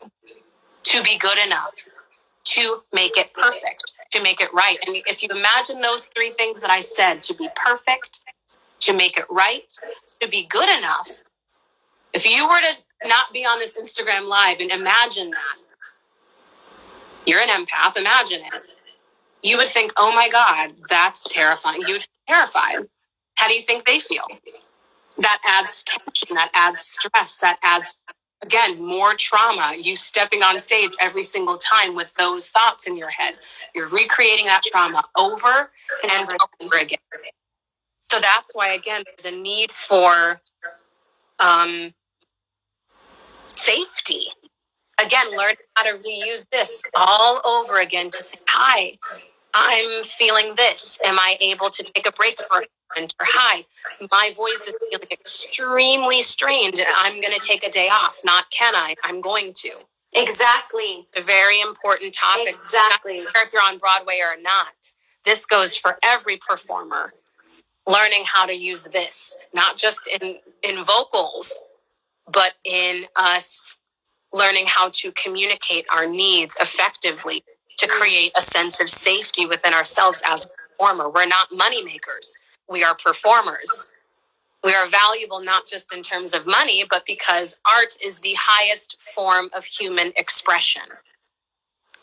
to be good enough, to make it perfect, to make it right. And if you imagine those 3 things that I said, to be perfect, to make it right, to be good enough, if you were to not be on this Instagram Live and imagine that, you're an empath, imagine it, you would think, oh my God, that's terrifying. You would feel terrified. How do you think they feel? That adds tension, that adds stress, that adds, again, more trauma. You stepping on stage every single time with those thoughts in your head. You're recreating that trauma over and over again. So that's why, again, there's a need for safety. Again, learn how to reuse this all over again to say, hi, I'm feeling this. Am I able to take a break for a moment? Or hi, my voice is feeling extremely strained. I'm going to take a day off. Not can I? I'm going to. Exactly. It's a very important topic. Exactly. Not care if you're on Broadway or not. This goes for every performer. Learning how to use this, not just in vocals, but in us learning how to communicate our needs effectively to create a sense of safety within ourselves as a performer. We're not money makers. We are performers. We are valuable not just in terms of money, but because art is the highest form of human expression.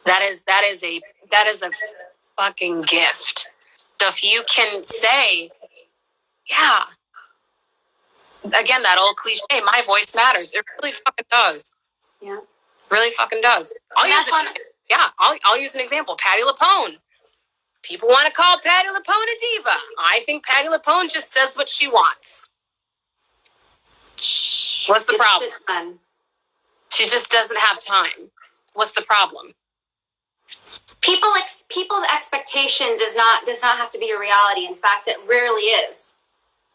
That is a fucking gift. So if you can say, yeah, again, that old cliche, my voice matters. It really fucking does. Yeah. Really fucking does. I'll use an example. Patti LuPone. People want to call Patti LuPone a diva. I think Patti LuPone just says what she wants. What's the problem? She just doesn't have time. What's the problem? People's expectations does not have to be a reality. In fact, it rarely is.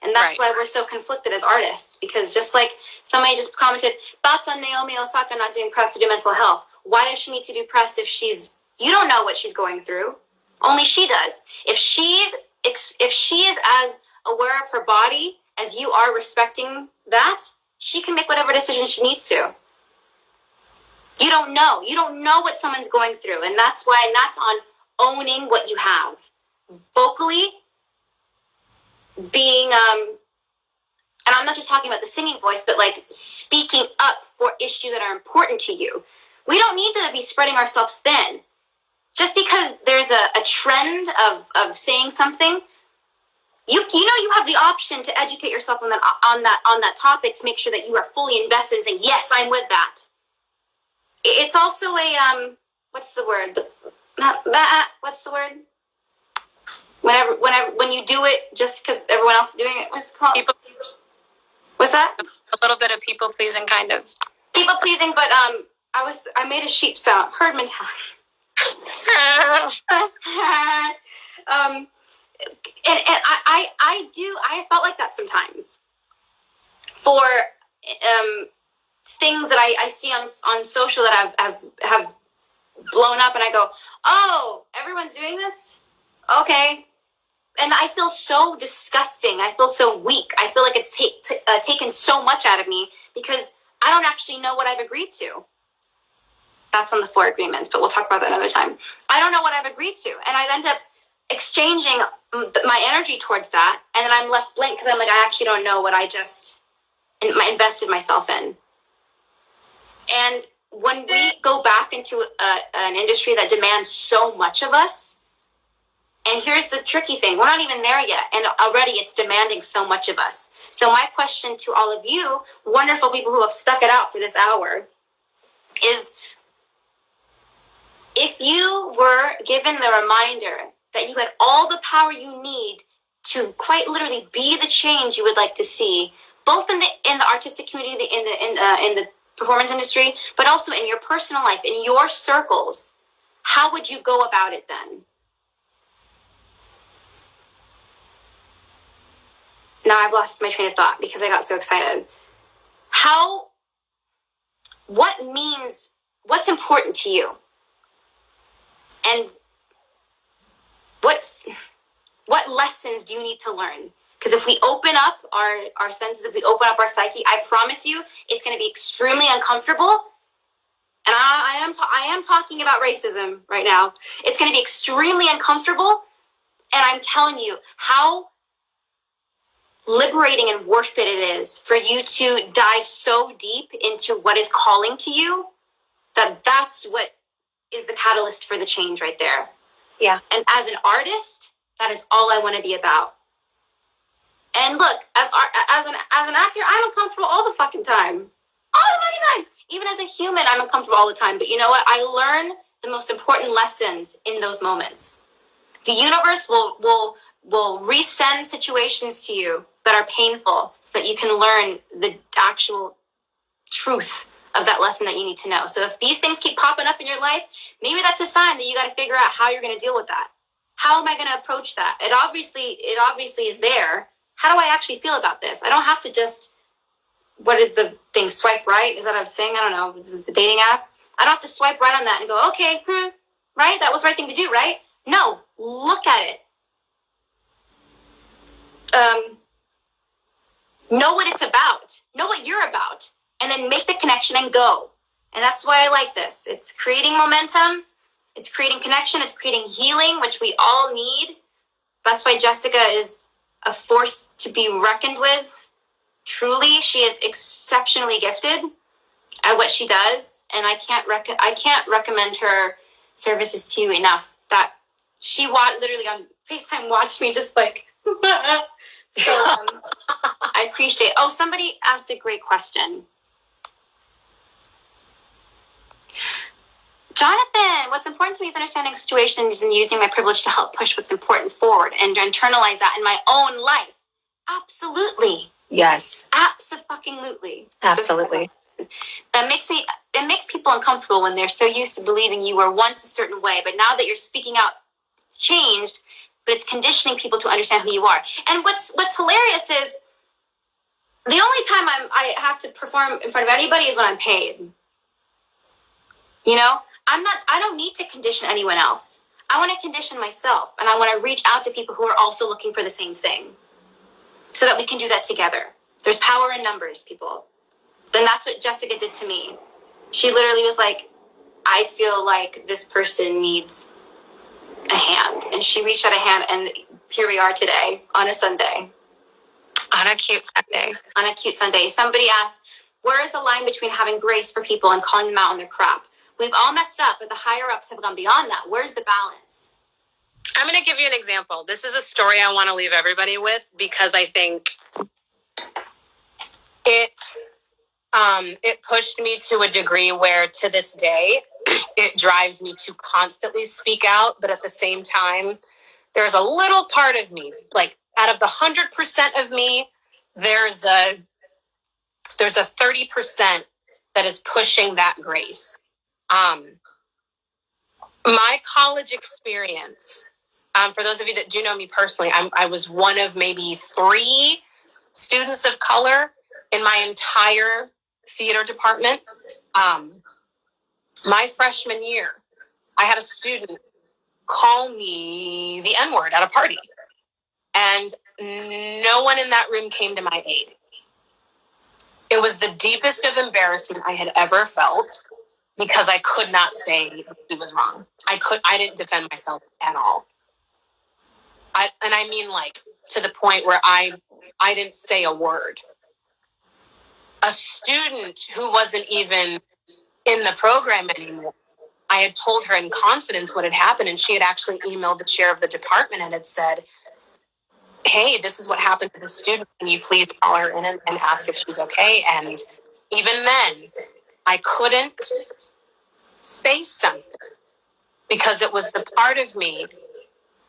And that's why we're so conflicted as artists, because just like somebody just commented, thoughts on Naomi Osaka not doing press to do mental health. Why does she need to do press if you don't know what she's going through? Only she does. If she is as aware of her body as you are respecting that, she can make whatever decision she needs to. You don't know. You don't know what someone's going through. And that's on owning what you have. Vocally, being, and I'm not just talking about the singing voice, but like speaking up for issues that are important to you. We don't need to be spreading ourselves thin. Just because there's a trend of saying something, you have the option to educate yourself on that topic to make sure that you are fully invested and saying, yes, I'm with that. It's also a what's the word? What's the word? When you do it just because everyone else is doing it, what's it called? What's that? A little bit of people pleasing, kind of. People pleasing, but I made a sheep sound. Herd mentality. And I felt like that sometimes for things that I see on social that have blown up, and I go, oh, everyone's doing this? Okay. And I feel so disgusting. I feel so weak. I feel like it's taken so much out of me because I don't actually know what I've agreed to. That's on the 4 agreements, but we'll talk about that another time. I don't know what I've agreed to. And I end up exchanging my energy towards that. And then I'm left blank because I'm like, I actually don't know what I just invested myself in. And when we go back into an industry that demands so much of us, and here's the tricky thing, we're not even there yet, and already it's demanding so much of us. So my question to all of you, wonderful people who have stuck it out for this hour, is if you were given the reminder that you had all the power you need to quite literally be the change you would like to see, both in the artistic community, in the performance industry, but also in your personal life, in your circles, how would you go about it then? Now I've lost my train of thought because I got so excited. What's important to you? And what lessons do you need to learn? Because if we open up our senses, if we open up our psyche, I promise you, it's going to be extremely uncomfortable. And I am talking about racism right now. It's going to be extremely uncomfortable. And I'm telling you how liberating and worth it is for you to dive so deep into what is calling to you, that's what is the catalyst for the change right there. Yeah. And as an artist, that is all I want to be about. And look, as an actor, I'm uncomfortable all the fucking time. All the fucking time. Even as a human, I'm uncomfortable all the time. But you know what? I learn the most important lessons in those moments. The universe will resend situations to you that are painful so that you can learn the actual truth of that lesson that you need to know. So if these things keep popping up in your life, maybe that's a sign that you got to figure out how you're going to deal with that. How am I going to approach that? It obviously is there. How do I actually feel about this? I don't have to just, what is the thing, swipe right? Is that a thing? I don't know. Is it the dating app? I don't have to swipe right on that and go, okay, right? That was the right thing to do, right? No, look at it. Know what it's about. Know what you're about. And then make the connection and go. And that's why I like this. It's creating momentum. It's creating connection. It's creating healing, which we all need. That's why Jessica is a force to be reckoned with. Truly, she is exceptionally gifted at what she does. And I can't recommend her services to you enough. That she literally on FaceTime watched me just like... So I appreciate. Oh, somebody asked a great question. Jonathan, what's important to me is understanding situations and using my privilege to help push what's important forward and internalize that in my own life. Absolutely. Yes. Absolutely. Absolutely. It makes people uncomfortable when they're so used to believing you were once a certain way, but now that you're speaking out, it's changed, but it's conditioning people to understand who you are. And what's hilarious is the only time I have to perform in front of anybody is when I'm paid. You know, I don't need to condition anyone else. I want to condition myself, and I want to reach out to people who are also looking for the same thing so that we can do that together. There's power in numbers, people. Then that's what Jessica did to me. She literally was like, I feel like this person needs a hand. And she reached out a hand, and here we are today on a Sunday. On a cute Sunday. On a cute Sunday. Somebody asked, where is the line between having grace for people and calling them out on their crap? We've all messed up, but the higher ups have gone beyond that. Where's the balance? I'm going to give you an example. This is a story I want to leave everybody with because I think it pushed me to a degree where to this day, it drives me to constantly speak out. But at the same time, there's a little part of me, like out of the 100% of me, there's a 30% that is pushing that grace. My college experience, for those of you that do know me personally, I was one of maybe 3 students of color in my entire theater department. My freshman year, I had a student call me the N-word at a party, and no one in that room came to my aid. It was the deepest of embarrassment I had ever felt because I could not say he was wrong. I didn't defend myself at all. I mean, like, to the point where I didn't say a word. A student who wasn't even in the program anymore, I had told her in confidence what had happened, and she had actually emailed the chair of the department and had said, hey, this is what happened to the student. Can you please call her in and ask if she's okay? And even then, I couldn't say something because it was the part of me.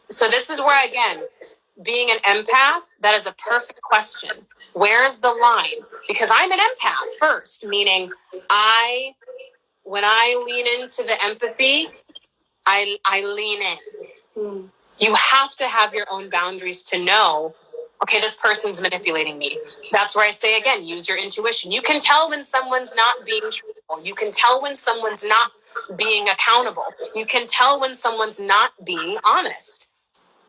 So this is where, again, being an empath, that is a perfect question. Where's the line? Because I'm an empath first, meaning when I lean into the empathy, I lean in. You have to have your own boundaries to know, okay, this person's manipulating me. That's where I say, again, use your intuition. You can tell when someone's not being truthful. You can tell when someone's not being accountable. You can tell when someone's not being honest.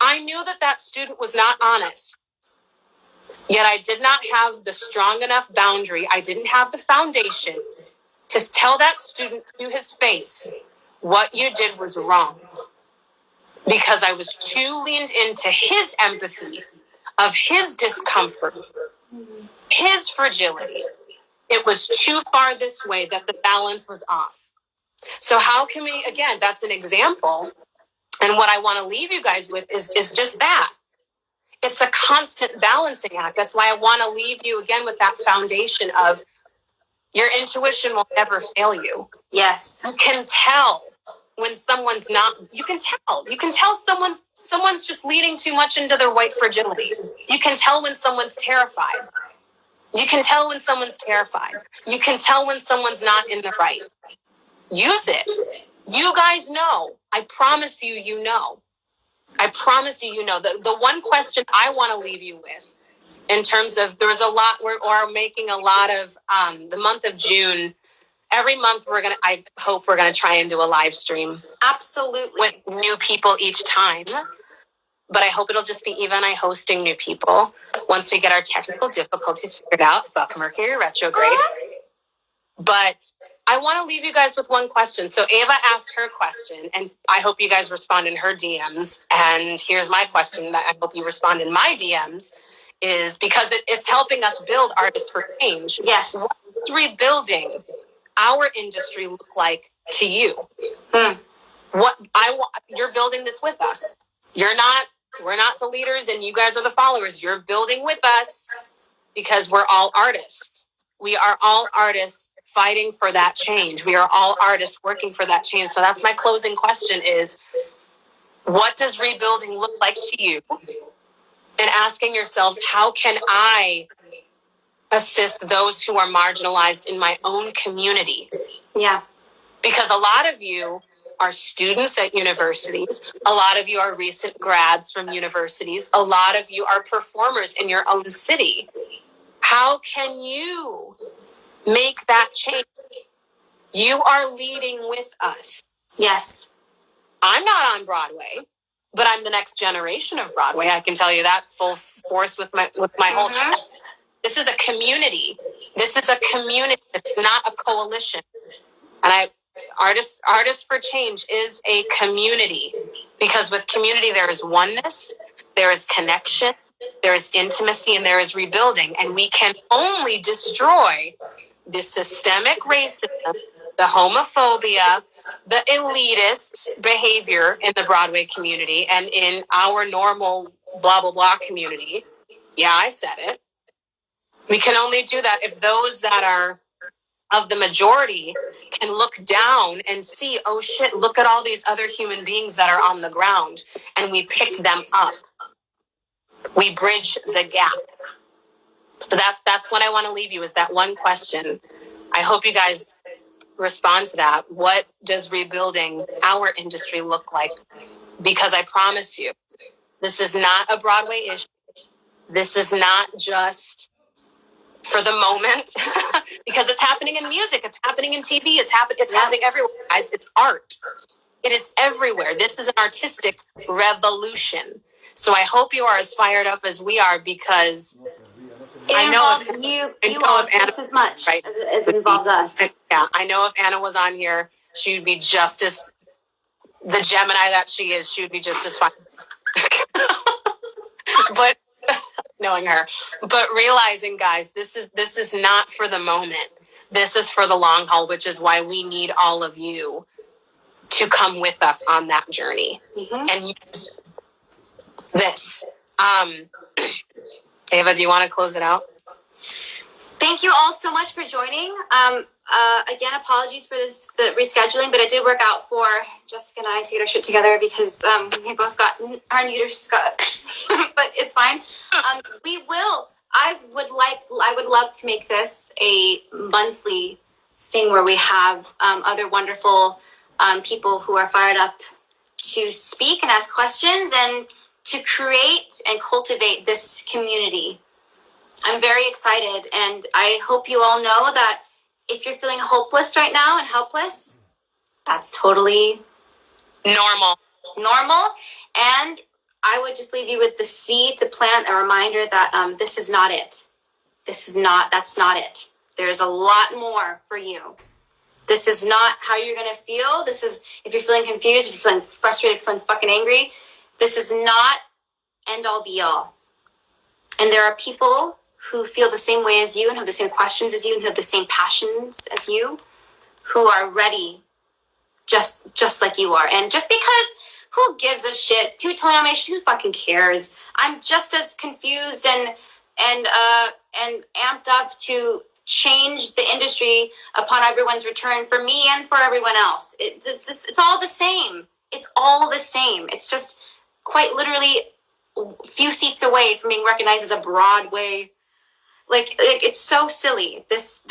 I knew that student was not honest, yet I did not have the strong enough boundary. I didn't have the foundation to tell that student to his face, what you did was wrong. Because I was too leaned into his empathy of his discomfort, his fragility. It was too far this way that the balance was off. So how can we, again, that's an example. And what I want to leave you guys with is just that. It's a constant balancing act. That's why I want to leave you again with that foundation of your intuition will never fail you. Yes. You can tell when someone's not, you can tell someone's just leaning too much into their white fragility. You can tell when someone's terrified. You can tell when someone's terrified. You can tell when someone's not in the right. Use it. You guys know. I promise you, you know. I promise you, you know. The one question I want to leave you with, in terms of, there's a lot, we're making a lot of, the month of June, every month I hope we're going to try and do a live stream. Absolutely. With new people each time. But I hope it'll just be Eva and I hosting new people. Once we get our technical difficulties figured out, fuck Mercury retrograde. But I want to leave you guys with one question. So Ava asked her question, and I hope you guys respond in her DMs. And here's my question that I hope you respond in my DMs, is because it's helping us build Artists for Change. Yes. What does rebuilding our industry look like to you? You're building this with us. We're not the leaders and you guys are the followers. You're building with us because we're all artists. We are all artists fighting for that change. We are all artists working for that change. So that's my closing question is, what does rebuilding look like to you? And asking yourselves, how can I assist those who are marginalized in my own community? Yeah. Because a lot of you are students at universities. A lot of you are recent grads from universities. A lot of you are performers in your own city. How can you make that change? You are leading with us. Yes. I'm not on Broadway, but I'm the next generation of Broadway. I can tell you that full force with my whole chest. This is a community. This is a community. It's not a coalition. And Artists for Change is a community, because with community there is oneness, there is connection, there is intimacy, and there is rebuilding. And we can only destroy the systemic racism, the homophobia, the elitist behavior in the Broadway community and in our normal blah, blah, blah community. Yeah, I said it. We can only do that if those that are of the majority can look down and see, oh shit, look at all these other human beings that are on the ground, and we pick them up. We bridge the gap. So that's what I want to leave you, is that one question. I hope you guys respond to that. What does rebuilding our industry look like? Because I promise you, this is not a Broadway issue. This is not just for the moment, because it's happening in music, it's happening in TV, it's happening everywhere, guys. It's art. It is everywhere. This is an artistic revolution. So I hope you are as fired up as we are, because it involves you all just as much, right, as it involves us. Yeah, I know if Anna was on here, she would be just as, the Gemini that she is, she would be just as fine. But knowing her, but realizing, guys, this is not for the moment. This is for the long haul, which is why we need all of you to come with us on that journey and use this. Ava, do you want to close it out? Thank you all so much for joining. Again, apologies for the rescheduling, but it did work out for Jessica and I to get our shit together, because we both got our uterus got, but it's fine. I would love to make this a monthly thing where we have other wonderful people who are fired up to speak and ask questions and to create and cultivate this community. I'm very excited, and I hope you all know that if you're feeling hopeless right now and helpless, that's totally Normal. And I would just leave you with the seed to plant a reminder that this is not it. That's not it. There's a lot more for you. This is not how you're going to feel. This is, if you're feeling confused, if you're feeling frustrated, feeling fucking angry, this is not end all be all. And there are people who feel the same way as you and have the same questions as you and have the same passions as you, who are ready just like you are. And just because, who gives a shit? Two-tone animation, who fucking cares? I'm just as confused and amped up to change the industry upon everyone's return, for me and for everyone else. It's all the same. It's all the same. It's just quite literally a few seats away from being recognized as a Broadway. Like it's so silly. This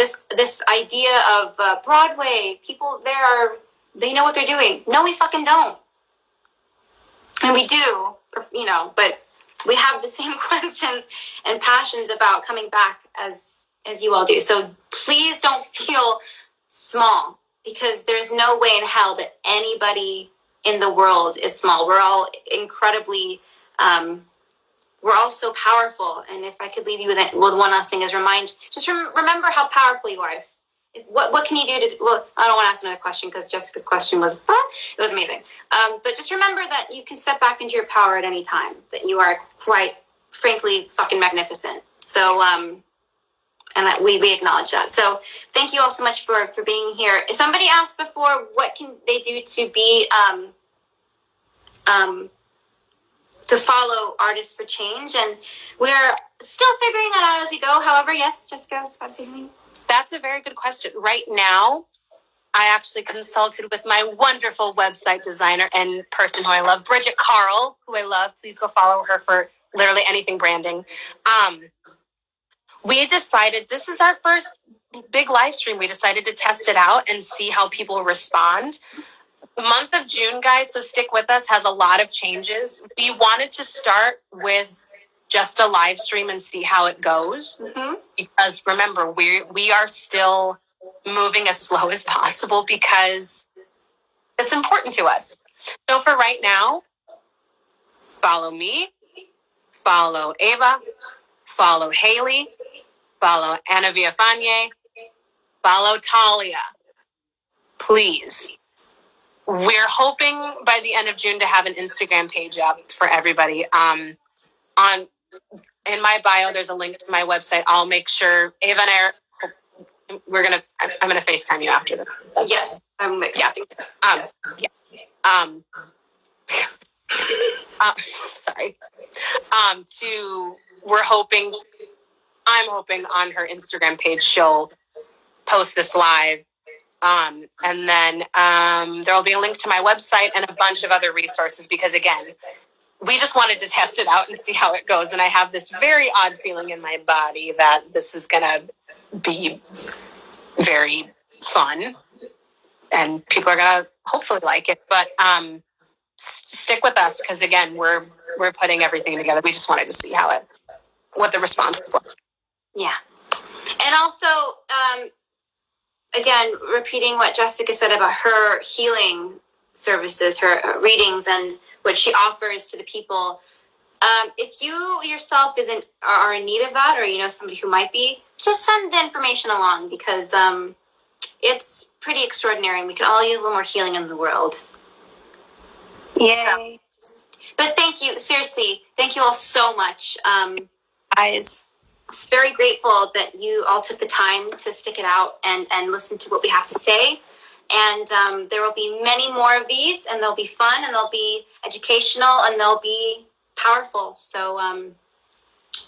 idea of Broadway, people there they know what they're doing. No, we fucking don't. And we do, but we have the same questions and passions about coming back as you all do. So please don't feel small, because there's no way in hell that anybody in the world is small. We're all incredibly, we're all so powerful. And if I could leave you with one last thing is remember how powerful you are. What can you do to, well, I don't want to ask another question because Jessica's question was, it was amazing. But just remember that you can step back into your power at any time, that you are quite frankly fucking magnificent. So, and that we acknowledge that. So thank you all so much for being here. If somebody asked before, what can they do to be, to follow Artists for Change? And we're still figuring that out as we go. However, yes, Jessica was about to say something. That's a very good question. Right now, I actually consulted with my wonderful website designer and person who I love, Bridget Carl, who I love. Please go follow her for literally anything branding. We decided this is our first big live stream. We decided to test it out and see how people respond. The month of June, guys, so stick with us, has a lot of changes. We wanted to start with just a live stream and see how it goes. Mm-hmm. Because remember, we are still moving as slow as possible because it's important to us. So for right now, follow me, follow Ava, follow Haley, follow Anna Villafañe, follow Talia. Please. We're hoping by the end of June to have an Instagram page up for everybody. On in my bio, there's a link to my website. I'll make sure Ava and I are. I'm gonna FaceTime you after this. Yes, I'm accepting this. Sorry. I'm hoping on her Instagram page she'll post this live. And then there will be a link to my website and a bunch of other resources because, again, we just wanted to test it out and see how it goes. And I have this very odd feeling in my body that this is going to be very fun and people are going to hopefully like it. But stick with us because, again, we're putting everything together. We just wanted to see what the response is like. Yeah. And also, again, repeating what Jessica said about her healing services, her readings, and what she offers to the people. If you yourself are in need of that, or you know somebody who might be, just send the information along because it's pretty extraordinary, and we could all use a little more healing in the world. Yay! So, but thank you, seriously, thank you all so much, guys. I'm very grateful that you all took the time to stick it out and listen to what we have to say. And there will be many more of these, and they'll be fun, and they'll be educational, and they'll be powerful. So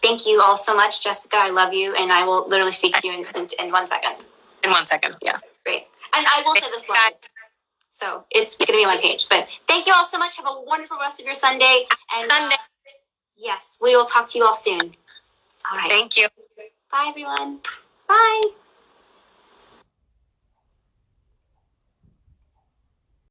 thank you all so much, Jessica. I love you, and I will literally speak to you in 1 second. In 1 second, yeah. Great. And I will say this live. So it's going to be on my page. But thank you all so much. Have a wonderful rest of your Sunday. And yes, we will talk to you all soon. All right. Thank you. Bye, everyone. Bye.